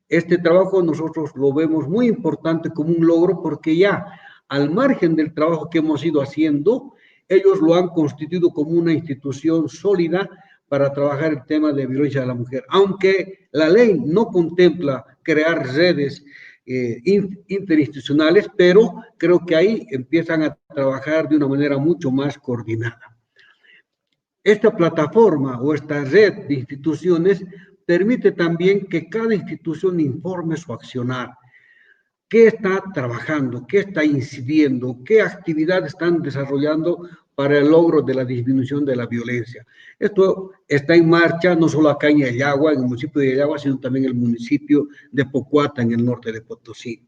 Este trabajo nosotros lo vemos muy importante como un logro porque ya al margen del trabajo que hemos ido haciendo, ellos lo han constituido como una institución sólida para trabajar el tema de violencia de la mujer. Aunque la ley no contempla crear redes interinstitucionales, pero creo que ahí empiezan a trabajar de una manera mucho más coordinada. Esta plataforma o esta red de instituciones permite también que cada institución informe su accionar. ¿Qué está trabajando? ¿Qué está incidiendo? ¿Qué actividades están desarrollando para el logro de la disminución de la violencia? Esto está en marcha no solo acá en Yayagua, en el municipio de Yayagua, sino también en el municipio de Pocuata, en el norte de Potosí.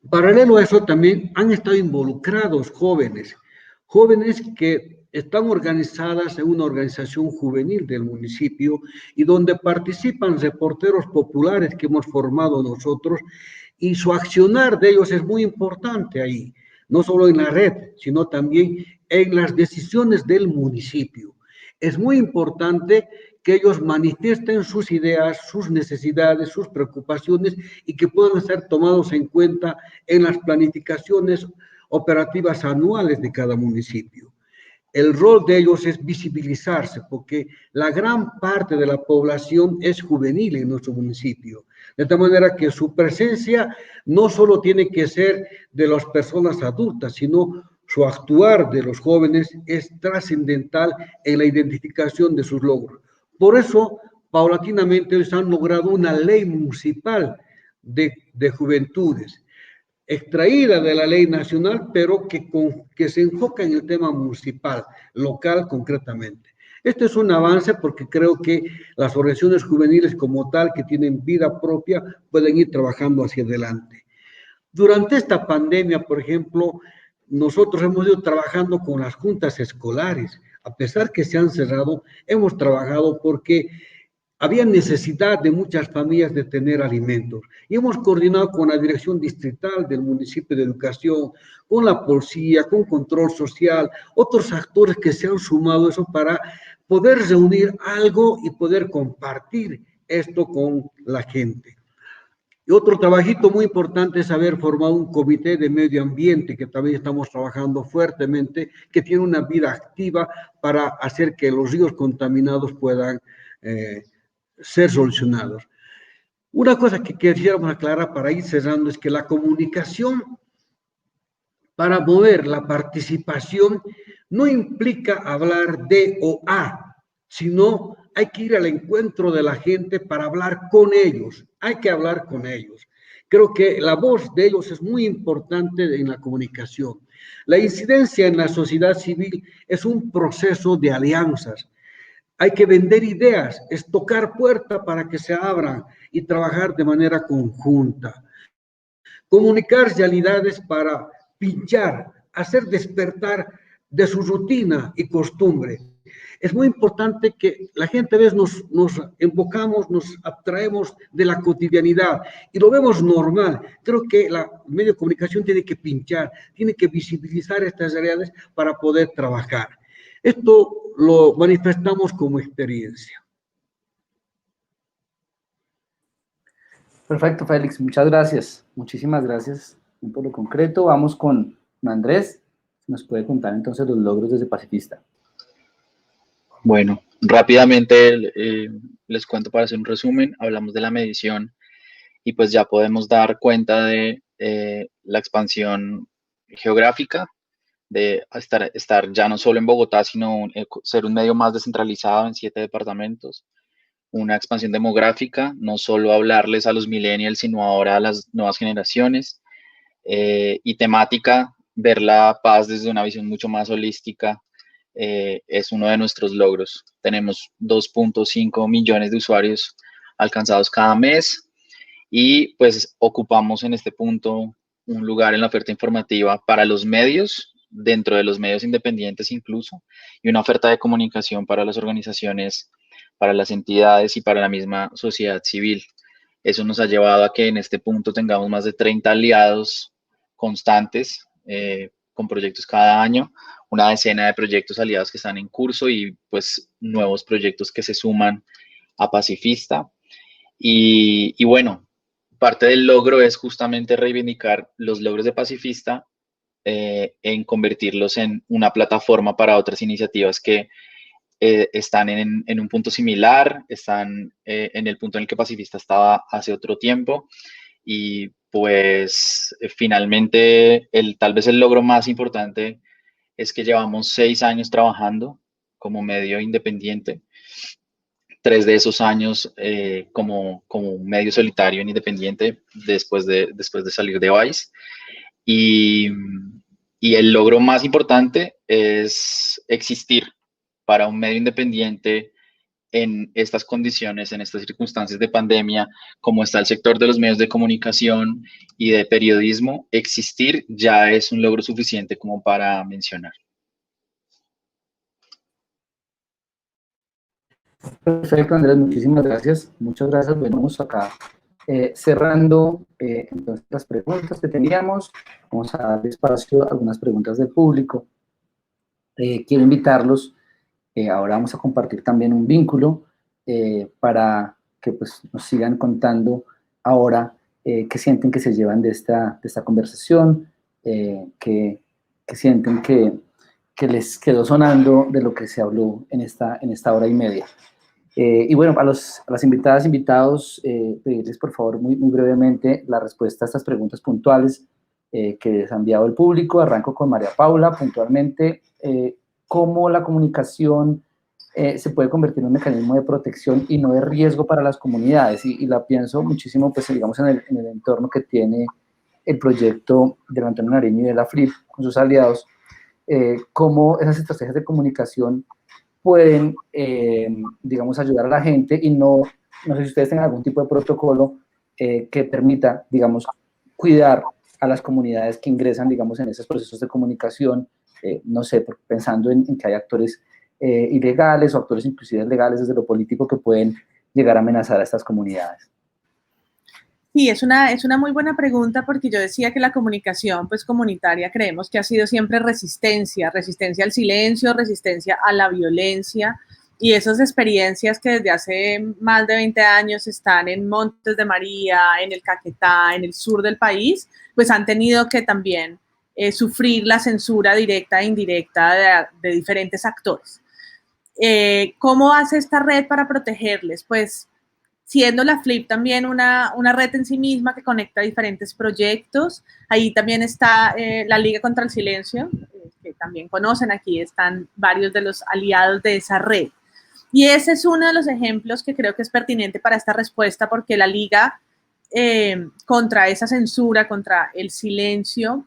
Paralelo a eso, también han estado involucrados jóvenes que están organizadas en una organización juvenil del municipio y donde participan reporteros populares que hemos formado nosotros, y su accionar de ellos es muy importante ahí, no solo en la red, sino también en las decisiones del municipio. Es muy importante que ellos manifiesten sus ideas, sus necesidades, sus preocupaciones y que puedan ser tomados en cuenta en las planificaciones operativas anuales de cada municipio. El rol de ellos es visibilizarse porque la gran parte de la población es juvenil en nuestro municipio. De tal manera que su presencia no solo tiene que ser de las personas adultas, sino su actuar de los jóvenes es trascendental en la identificación de sus logros. Por eso, paulatinamente, ellos han logrado una ley municipal de juventudes, extraída de la ley nacional, pero que se enfoca en el tema municipal, local concretamente. Este es un avance porque creo que las organizaciones juveniles como tal, que tienen vida propia, pueden ir trabajando hacia adelante. Durante esta pandemia, por ejemplo, nosotros hemos ido trabajando con las juntas escolares. A pesar que se han cerrado, hemos trabajado porque había necesidad de muchas familias de tener alimentos y hemos coordinado con la Dirección Distrital del Municipio de Educación, con la policía, con control social, otros actores que se han sumado a eso para poder reunir algo y poder compartir esto con la gente. Y otro trabajito muy importante es haber formado un comité de medio ambiente, que también estamos trabajando fuertemente, que tiene una vida activa para hacer que los ríos contaminados puedan ser solucionados. Una cosa que quisiéramos aclarar para ir cerrando es que la comunicación para mover la participación no implica hablar de o a, sino hay que ir al encuentro de la gente para hablar con ellos, hay que hablar con ellos. Creo que la voz de ellos es muy importante en la comunicación. La incidencia en la sociedad civil es un proceso de alianzas. Hay que vender ideas, es tocar puertas para que se abran y trabajar de manera conjunta. Comunicar realidades para pinchar, hacer despertar de su rutina y costumbre. Es muy importante que la gente a veces nos enfocamos, nos abstraemos de la cotidianidad y lo vemos normal. Creo que la medio de comunicación tiene que pinchar, tiene que visibilizar estas realidades para poder trabajar. Esto lo manifestamos como experiencia. Perfecto, Félix, muchas gracias. Muchísimas gracias por lo concreto. Vamos con Andrés. Nos puede contar entonces los logros desde Pacifista. Bueno, rápidamente les cuento para hacer un resumen. Hablamos de la medición y pues ya podemos dar cuenta de la expansión geográfica, de estar ya no solo en Bogotá, sino ser un medio más descentralizado en 7 departamentos. Una expansión demográfica, no solo hablarles a los millennials, sino ahora a las nuevas generaciones. Y temática, ver la paz desde una visión mucho más holística, es uno de nuestros logros. Tenemos 2.5 millones de usuarios alcanzados cada mes y pues ocupamos en este punto un lugar en la oferta informativa para los medios, dentro de los medios independientes incluso, y una oferta de comunicación para las organizaciones, para las entidades y para la misma sociedad civil. Eso nos ha llevado a que en este punto tengamos más de 30 aliados constantes, con proyectos cada año, una decena de proyectos aliados que están en curso y pues nuevos proyectos que se suman a Pacifista. Y bueno, parte del logro es justamente reivindicar los logros de Pacifista, en convertirlos en una plataforma para otras iniciativas que están en un punto similar, están en el punto en el que Pacifista estaba hace otro tiempo y pues finalmente tal vez el logro más importante es que llevamos 6 años trabajando como medio independiente, 3 de esos años como medio solitario e independiente después de salir de Vice. Y el logro más importante es existir para un medio independiente en estas condiciones, en estas circunstancias de pandemia, como está el sector de los medios de comunicación y de periodismo. Existir ya es un logro suficiente como para mencionar. Perfecto, Andrés, muchísimas gracias. Muchas gracias. Venimos acá cerrando entonces las preguntas que teníamos. Vamos a dar espacio a algunas preguntas del público. Quiero invitarlos, ahora vamos a compartir también un vínculo para que pues, nos sigan contando ahora qué sienten que se llevan de esta conversación, qué sienten que les quedó sonando de lo que se habló en esta hora y media. Y bueno, a las invitadas, invitados, pedirles por favor muy brevemente la respuesta a estas preguntas puntuales que les ha enviado el público. Arranco con María Paula, puntualmente, ¿cómo la comunicación se puede convertir en un mecanismo de protección y no de riesgo para las comunidades? Y la pienso muchísimo, pues digamos, en el entorno que tiene el proyecto de Antonio Nariño y de la FRIP con sus aliados, cómo esas estrategias de comunicación pueden, digamos, ayudar a la gente y no sé si ustedes tienen algún tipo de protocolo que permita, digamos, cuidar a las comunidades que ingresan, digamos, en esos procesos de comunicación, no sé, pensando en que hay actores ilegales o actores inclusive legales desde lo político que pueden llegar a amenazar a estas comunidades. Sí, es una muy buena pregunta porque yo decía que la comunicación pues, comunitaria creemos que ha sido siempre resistencia al silencio, resistencia a la violencia y esas experiencias que desde hace más de 20 años están en Montes de María, en el Caquetá, en el sur del país, pues han tenido que también sufrir la censura directa e indirecta de diferentes actores. ¿Cómo hace esta red para protegerles? Pues siendo la Flip también una red en sí misma que conecta diferentes proyectos. Ahí también está la Liga contra el Silencio, que también conocen, aquí están varios de los aliados de esa red. Y ese es uno de los ejemplos que creo que es pertinente para esta respuesta, porque la Liga contra esa censura, contra el silencio,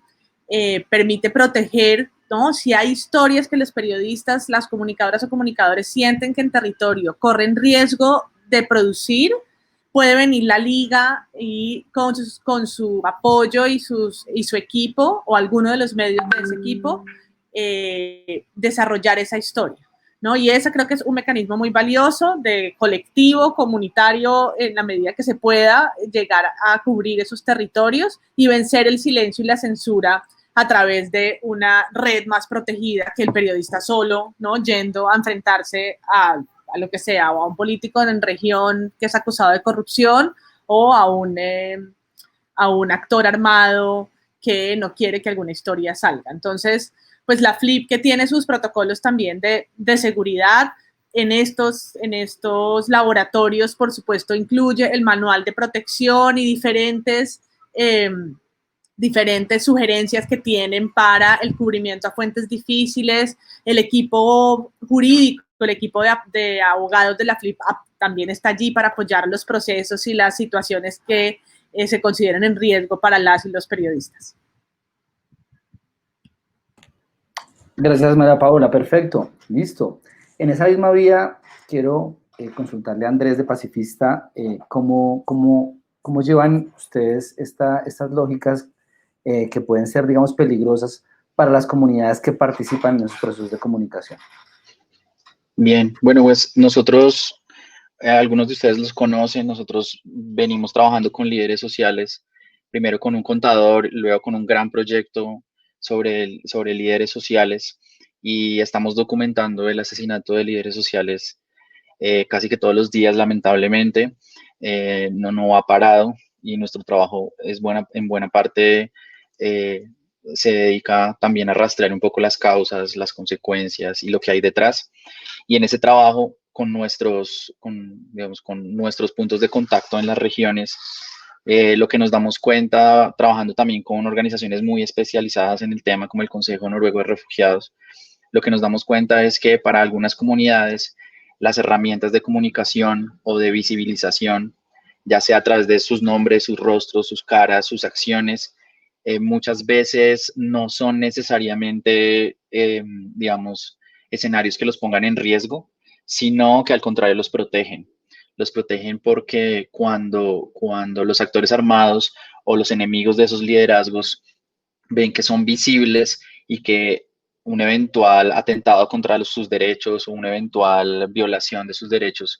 permite proteger, ¿no? Si hay historias que los periodistas, las comunicadoras o comunicadores sienten que en territorio corren riesgo de producir, puede venir la Liga y con su apoyo y su equipo o alguno de los medios de ese equipo desarrollar esa historia, ¿no? Y ese creo que es un mecanismo muy valioso de colectivo, comunitario, en la medida que se pueda llegar a cubrir esos territorios y vencer el silencio y la censura a través de una red más protegida que el periodista solo, ¿no? Yendo a enfrentarse a lo que sea, o a un político en región que es acusado de corrupción, o a un actor armado que no quiere que alguna historia salga. Entonces, pues la Flip, que tiene sus protocolos también de seguridad, en estos laboratorios, por supuesto, incluye el manual de protección y diferentes sugerencias que tienen para el cubrimiento a fuentes difíciles. El equipo jurídico, el equipo de abogados de la Flip también está allí para apoyar los procesos y las situaciones que se consideren en riesgo para las y los periodistas. Gracias, María Paola. Perfecto. Listo. En esa misma vía, quiero consultarle a Andrés de Pacifista cómo llevan ustedes estas lógicas que pueden ser, digamos, peligrosas para las comunidades que participan en esos procesos de comunicación. Bien, bueno, pues nosotros, algunos de ustedes los conocen, nosotros venimos trabajando con líderes sociales, primero con un contador, luego con un gran proyecto sobre líderes sociales, y estamos documentando el asesinato de líderes sociales casi que todos los días, lamentablemente. No ha parado, y nuestro trabajo es en buena parte se dedica también a rastrear un poco las causas, las consecuencias y lo que hay detrás. Y en ese trabajo, con nuestros puntos de contacto en las regiones, lo que nos damos cuenta, trabajando también con organizaciones muy especializadas en el tema, como el Consejo Noruego de Refugiados, lo que nos damos cuenta es que para algunas comunidades, las herramientas de comunicación o de visibilización, ya sea a través de sus nombres, sus rostros, sus caras, sus acciones, muchas veces no son necesariamente, escenarios que los pongan en riesgo, sino que al contrario los protegen. Los protegen porque cuando los actores armados o los enemigos de esos liderazgos ven que son visibles y que un eventual atentado contra sus derechos o una eventual violación de sus derechos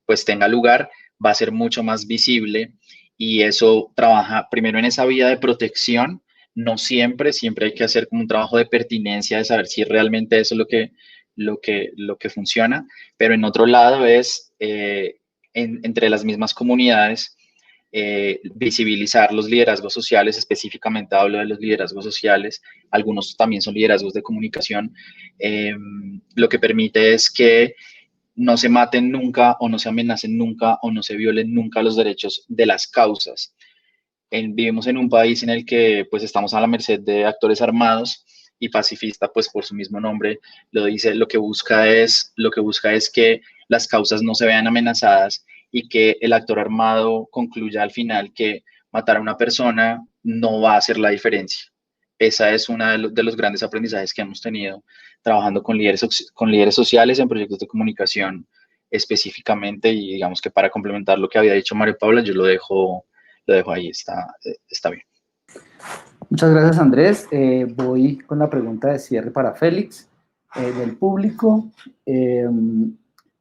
pues tenga lugar, va a ser mucho más visible, y eso trabaja primero en esa vía de protección. No siempre hay que hacer como un trabajo de pertinencia, de saber si realmente eso es lo que funciona, pero en otro lado es entre las mismas comunidades visibilizar los liderazgos sociales. Específicamente hablo de los liderazgos sociales, algunos también son liderazgos de comunicación. Lo que permite es que no se maten nunca, o no se amenacen nunca, o no se violen nunca los derechos de las causas. Vivimos en un país en el que pues estamos a la merced de actores armados, y Pacifista, pues por su mismo nombre lo dice, lo que busca es que las causas no se vean amenazadas, y que el actor armado concluya al final que matar a una persona no va a hacer la diferencia. Esa es una de los grandes aprendizajes que hemos tenido trabajando con líderes sociales en proyectos de comunicación específicamente, y digamos que para complementar lo que había dicho María Paula, yo lo dejo ahí, está bien. Muchas gracias, Andrés. Voy con la pregunta de cierre para Félix, del público,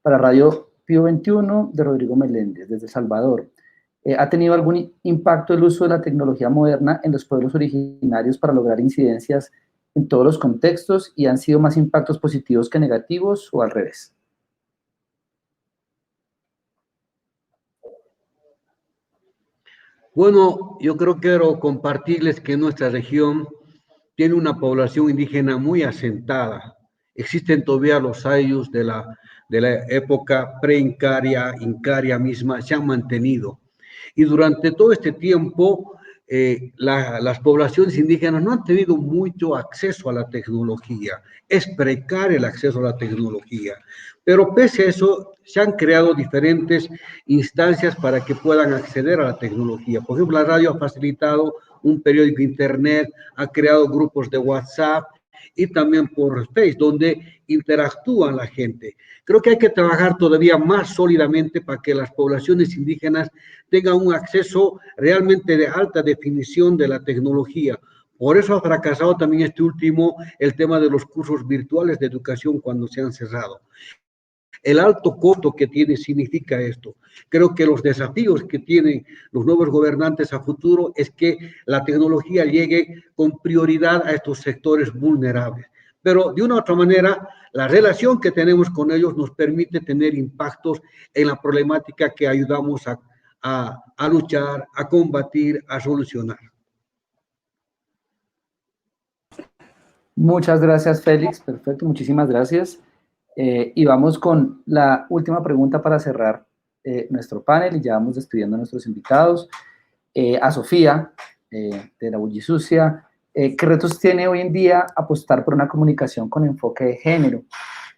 para Radio Pío 21, de Rodrigo Meléndez, desde El Salvador. ¿Ha tenido algún impacto el uso de la tecnología moderna en los pueblos originarios para lograr incidencias en todos los contextos y han sido más impactos positivos que negativos o al revés? Bueno, yo creo que quiero compartirles que nuestra región tiene una población indígena muy asentada. Existen todavía los ayllus de la época pre-incaria, incaria misma, se han mantenido. Y durante todo este tiempo, las poblaciones indígenas no han tenido mucho acceso a la tecnología. Es precario el acceso a la tecnología. Pero pese a eso, se han creado diferentes instancias para que puedan acceder a la tecnología. Por ejemplo, la radio ha facilitado un periódico internet, ha creado grupos de WhatsApp y también por Facebook, donde interactúan la gente. Creo que hay que trabajar todavía más sólidamente para que las poblaciones indígenas tengan un acceso realmente de alta definición de la tecnología. Por eso ha fracasado también este último, el tema de los cursos virtuales de educación cuando se han cerrado. El alto costo que tiene significa esto. Creo que los desafíos que tienen los nuevos gobernantes a futuro es que la tecnología llegue con prioridad a estos sectores vulnerables. Pero de una u otra manera, la relación que tenemos con ellos nos permite tener impactos en la problemática que ayudamos a luchar, a combatir, a solucionar. Muchas gracias, Félix. Perfecto, muchísimas gracias. Y vamos con la última pregunta para cerrar nuestro panel y ya vamos despidiendo a nuestros invitados. A Sofía, de la Bullisucia, ¿qué retos tiene hoy en día apostar por una comunicación con enfoque de género,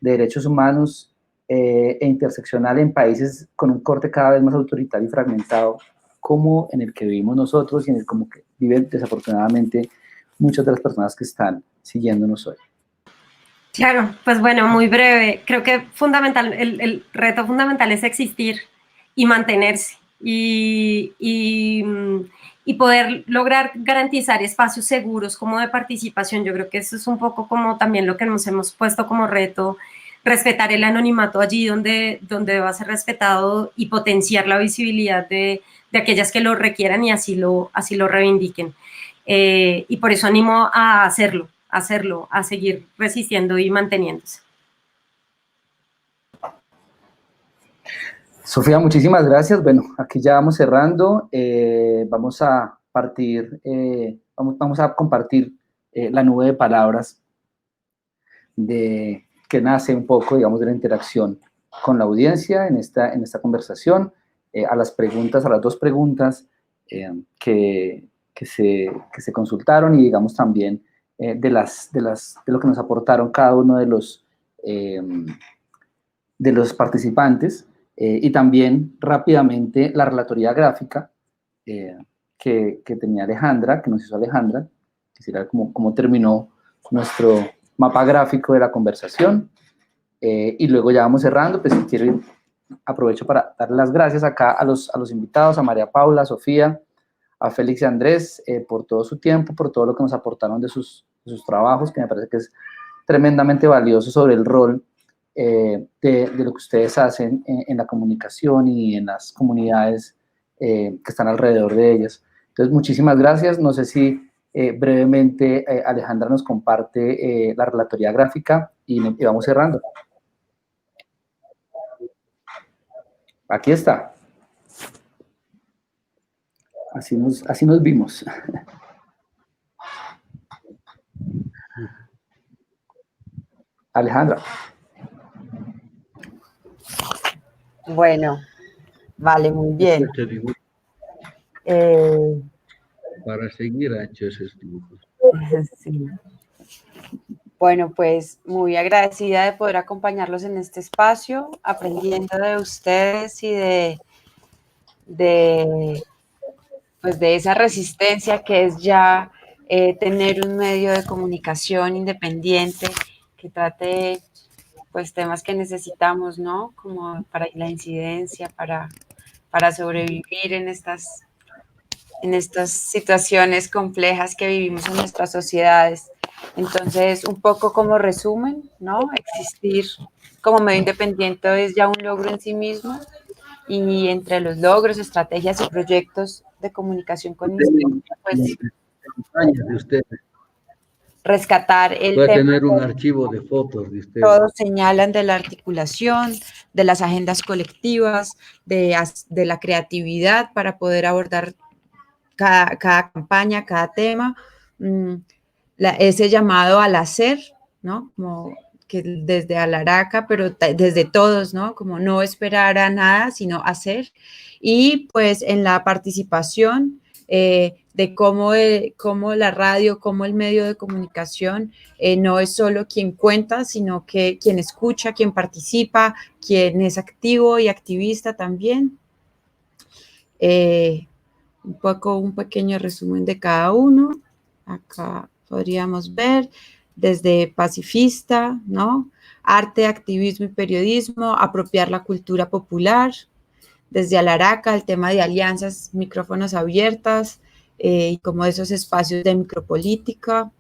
de derechos humanos e interseccional en países con un corte cada vez más autoritario y fragmentado, como en el que vivimos nosotros y en el como que viven desafortunadamente muchas de las personas que están siguiéndonos hoy? Claro, pues bueno, muy breve. Creo que fundamental, el reto fundamental es existir y mantenerse y poder lograr garantizar espacios seguros como de participación. Yo creo que eso es un poco como también lo que nos hemos puesto como reto, respetar el anonimato allí donde va a ser respetado y potenciar la visibilidad de aquellas que lo requieran y así lo reivindiquen. Y por eso animo a hacerlo, a seguir resistiendo y manteniéndose. Sofía, muchísimas gracias. Bueno, aquí ya vamos cerrando. Vamos a compartir la nube de palabras que nace un poco, digamos, de la interacción con la audiencia en esta conversación. A las dos preguntas que se consultaron y, digamos, también de lo que nos aportaron cada uno de los participantes, y también rápidamente la relatoría gráfica que tenía Alejandra, que nos hizo Alejandra. Quisiera cómo terminó nuestro mapa gráfico de la conversación, y luego ya vamos cerrando. Pues aprovecho para dar las gracias acá a los invitados, a María Paula, a Sofía, a Félix y a Andrés, por todo su tiempo, por todo lo que nos aportaron de sus trabajos, que me parece que es tremendamente valioso sobre el rol de lo que ustedes hacen en la comunicación y en las comunidades que están alrededor de ellas. Entonces, muchísimas gracias. No sé si brevemente Alejandra nos comparte la relatoría gráfica y vamos cerrando. Aquí está. Así nos vimos. Alejandra. Bueno, vale, muy bien. Para seguir a hecho esos dibujos. Sí. Bueno, pues muy agradecida de poder acompañarlos en este espacio, aprendiendo de ustedes y de esa resistencia que es ya tener un medio de comunicación independiente que trate pues temas que necesitamos, ¿no? Como para la incidencia, para sobrevivir en estas situaciones complejas que vivimos en nuestras sociedades. Entonces, un poco como resumen, ¿no? Existir como medio independiente es ya un logro en sí mismo, y entre los logros, estrategias y proyectos de comunicación con inspiración, pues rescatar el Voy a tema. tener un archivo de fotos de ustedes. Todos señalan de la articulación, de las agendas colectivas, de la creatividad para poder abordar cada campaña, cada tema. Ese llamado al hacer, ¿no? Como que desde Alaraca, pero desde todos, ¿no? Como no esperar a nada, sino hacer. Y pues en la participación de cómo la radio, cómo el medio de comunicación no es solo quien cuenta, sino que quien escucha, quien participa, quien es activo y activista también. Un pequeño resumen de cada uno. Acá podríamos ver desde pacifista, ¿no? Arte, activismo y periodismo, apropiar la cultura popular. Desde Alaraca, el tema de alianzas, micrófonos abiertas y como esos espacios de micropolítica.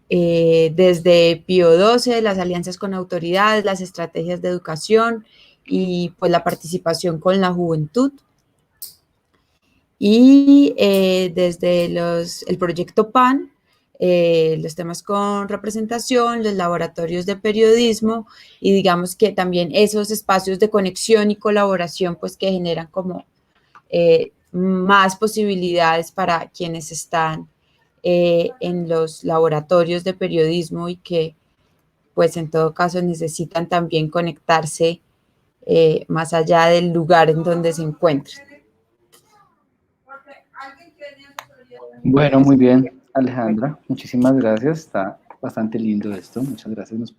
Desde Pío XII, las alianzas con autoridades, las estrategias de educación y pues la participación con la juventud. Y desde el proyecto PAN, los temas con representación, los laboratorios de periodismo y digamos que también esos espacios de conexión y colaboración pues que generan como más posibilidades para quienes están en los laboratorios de periodismo y que pues en todo caso necesitan también conectarse más allá del lugar en donde se encuentran. Bueno, muy bien, Alejandra, muchísimas gracias, está bastante lindo esto, muchas gracias,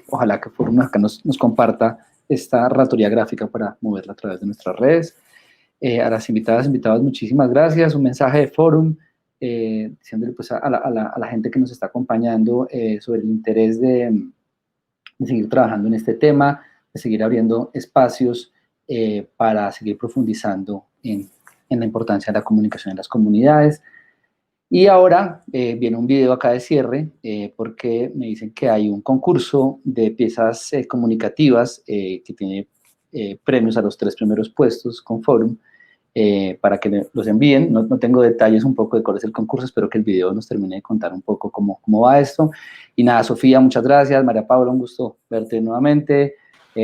ojalá que Forum acá nos comparta esta ratoría gráfica para moverla a través de nuestras redes. A las invitados, muchísimas gracias, un mensaje de Forum, diciéndole pues a la gente que nos está acompañando sobre el interés de seguir trabajando en este tema, de seguir abriendo espacios para seguir profundizando en la importancia de la comunicación en las comunidades. Y ahora viene un video acá de cierre porque me dicen que hay un concurso de piezas comunicativas que tiene premios a los 3 primeros puestos con Forum para que los envíen. No tengo detalles un poco de cuál es el concurso, espero que el video nos termine de contar un poco cómo va esto. Y nada, Sofía, muchas gracias. María Paula, un gusto verte nuevamente.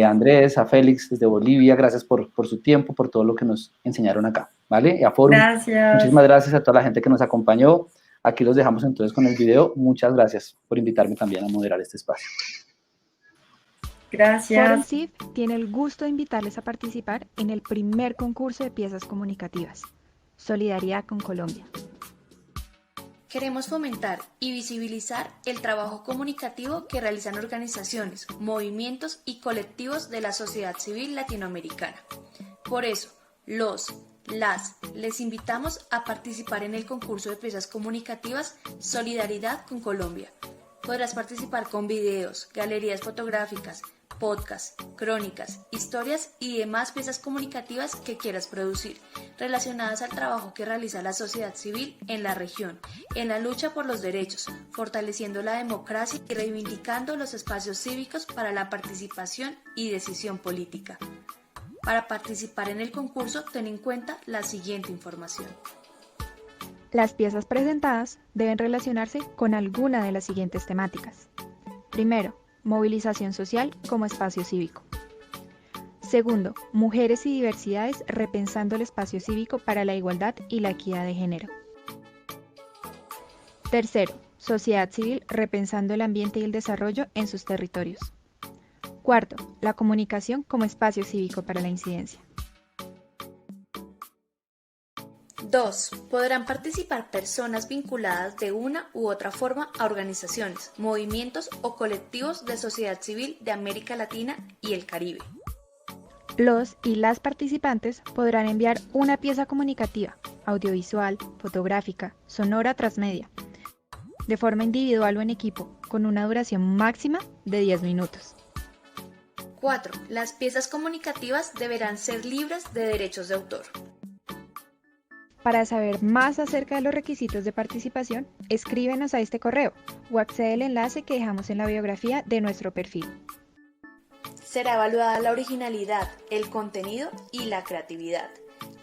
Andrés, a Félix desde Bolivia, gracias por su tiempo, por todo lo que nos enseñaron acá, ¿vale? Y a Forum, gracias. Muchísimas gracias a toda la gente que nos acompañó. Aquí los dejamos entonces con el video. Muchas gracias por invitarme también a moderar este espacio. Gracias. Forum CIF tiene el gusto de invitarles a participar en el primer concurso de piezas comunicativas, Solidaridad con Colombia. Queremos fomentar y visibilizar el trabajo comunicativo que realizan organizaciones, movimientos y colectivos de la sociedad civil latinoamericana. Por eso, les invitamos a participar en el concurso de piezas comunicativas Solidaridad con Colombia. Podrás participar con videos, galerías fotográficas, podcasts, crónicas, historias y demás piezas comunicativas que quieras producir, relacionadas al trabajo que realiza la sociedad civil en la región, en la lucha por los derechos, fortaleciendo la democracia y reivindicando los espacios cívicos para la participación y decisión política. Para participar en el concurso, ten en cuenta la siguiente información. Las piezas presentadas deben relacionarse con alguna de las siguientes temáticas. Primero, movilización social como espacio cívico. Segundo, mujeres y diversidades repensando el espacio cívico para la igualdad y la equidad de género. Tercero, sociedad civil repensando el ambiente y el desarrollo en sus territorios. Cuarto, la comunicación como espacio cívico para la incidencia. 2. Podrán participar personas vinculadas de una u otra forma a organizaciones, movimientos o colectivos de sociedad civil de América Latina y el Caribe. Los y las participantes podrán enviar una pieza comunicativa, audiovisual, fotográfica, sonora, transmedia, de forma individual o en equipo, con una duración máxima de 10 minutos. 4. Las piezas comunicativas deberán ser libres de derechos de autor. Para saber más acerca de los requisitos de participación, escríbenos a este correo o accede al enlace que dejamos en la biografía de nuestro perfil. Será evaluada la originalidad, el contenido y la creatividad.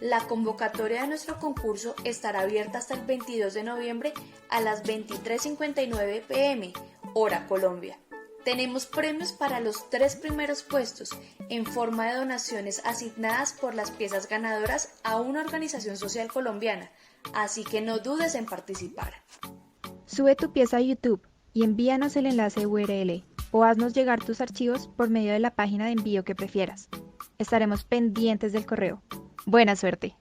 La convocatoria de nuestro concurso estará abierta hasta el 22 de noviembre a las 23:59 p.m., hora Colombia. Tenemos premios para los 3 primeros puestos en forma de donaciones asignadas por las piezas ganadoras a una organización social colombiana, así que no dudes en participar. Sube tu pieza a YouTube y envíanos el enlace URL o haznos llegar tus archivos por medio de la página de envío que prefieras. Estaremos pendientes del correo. Buena suerte.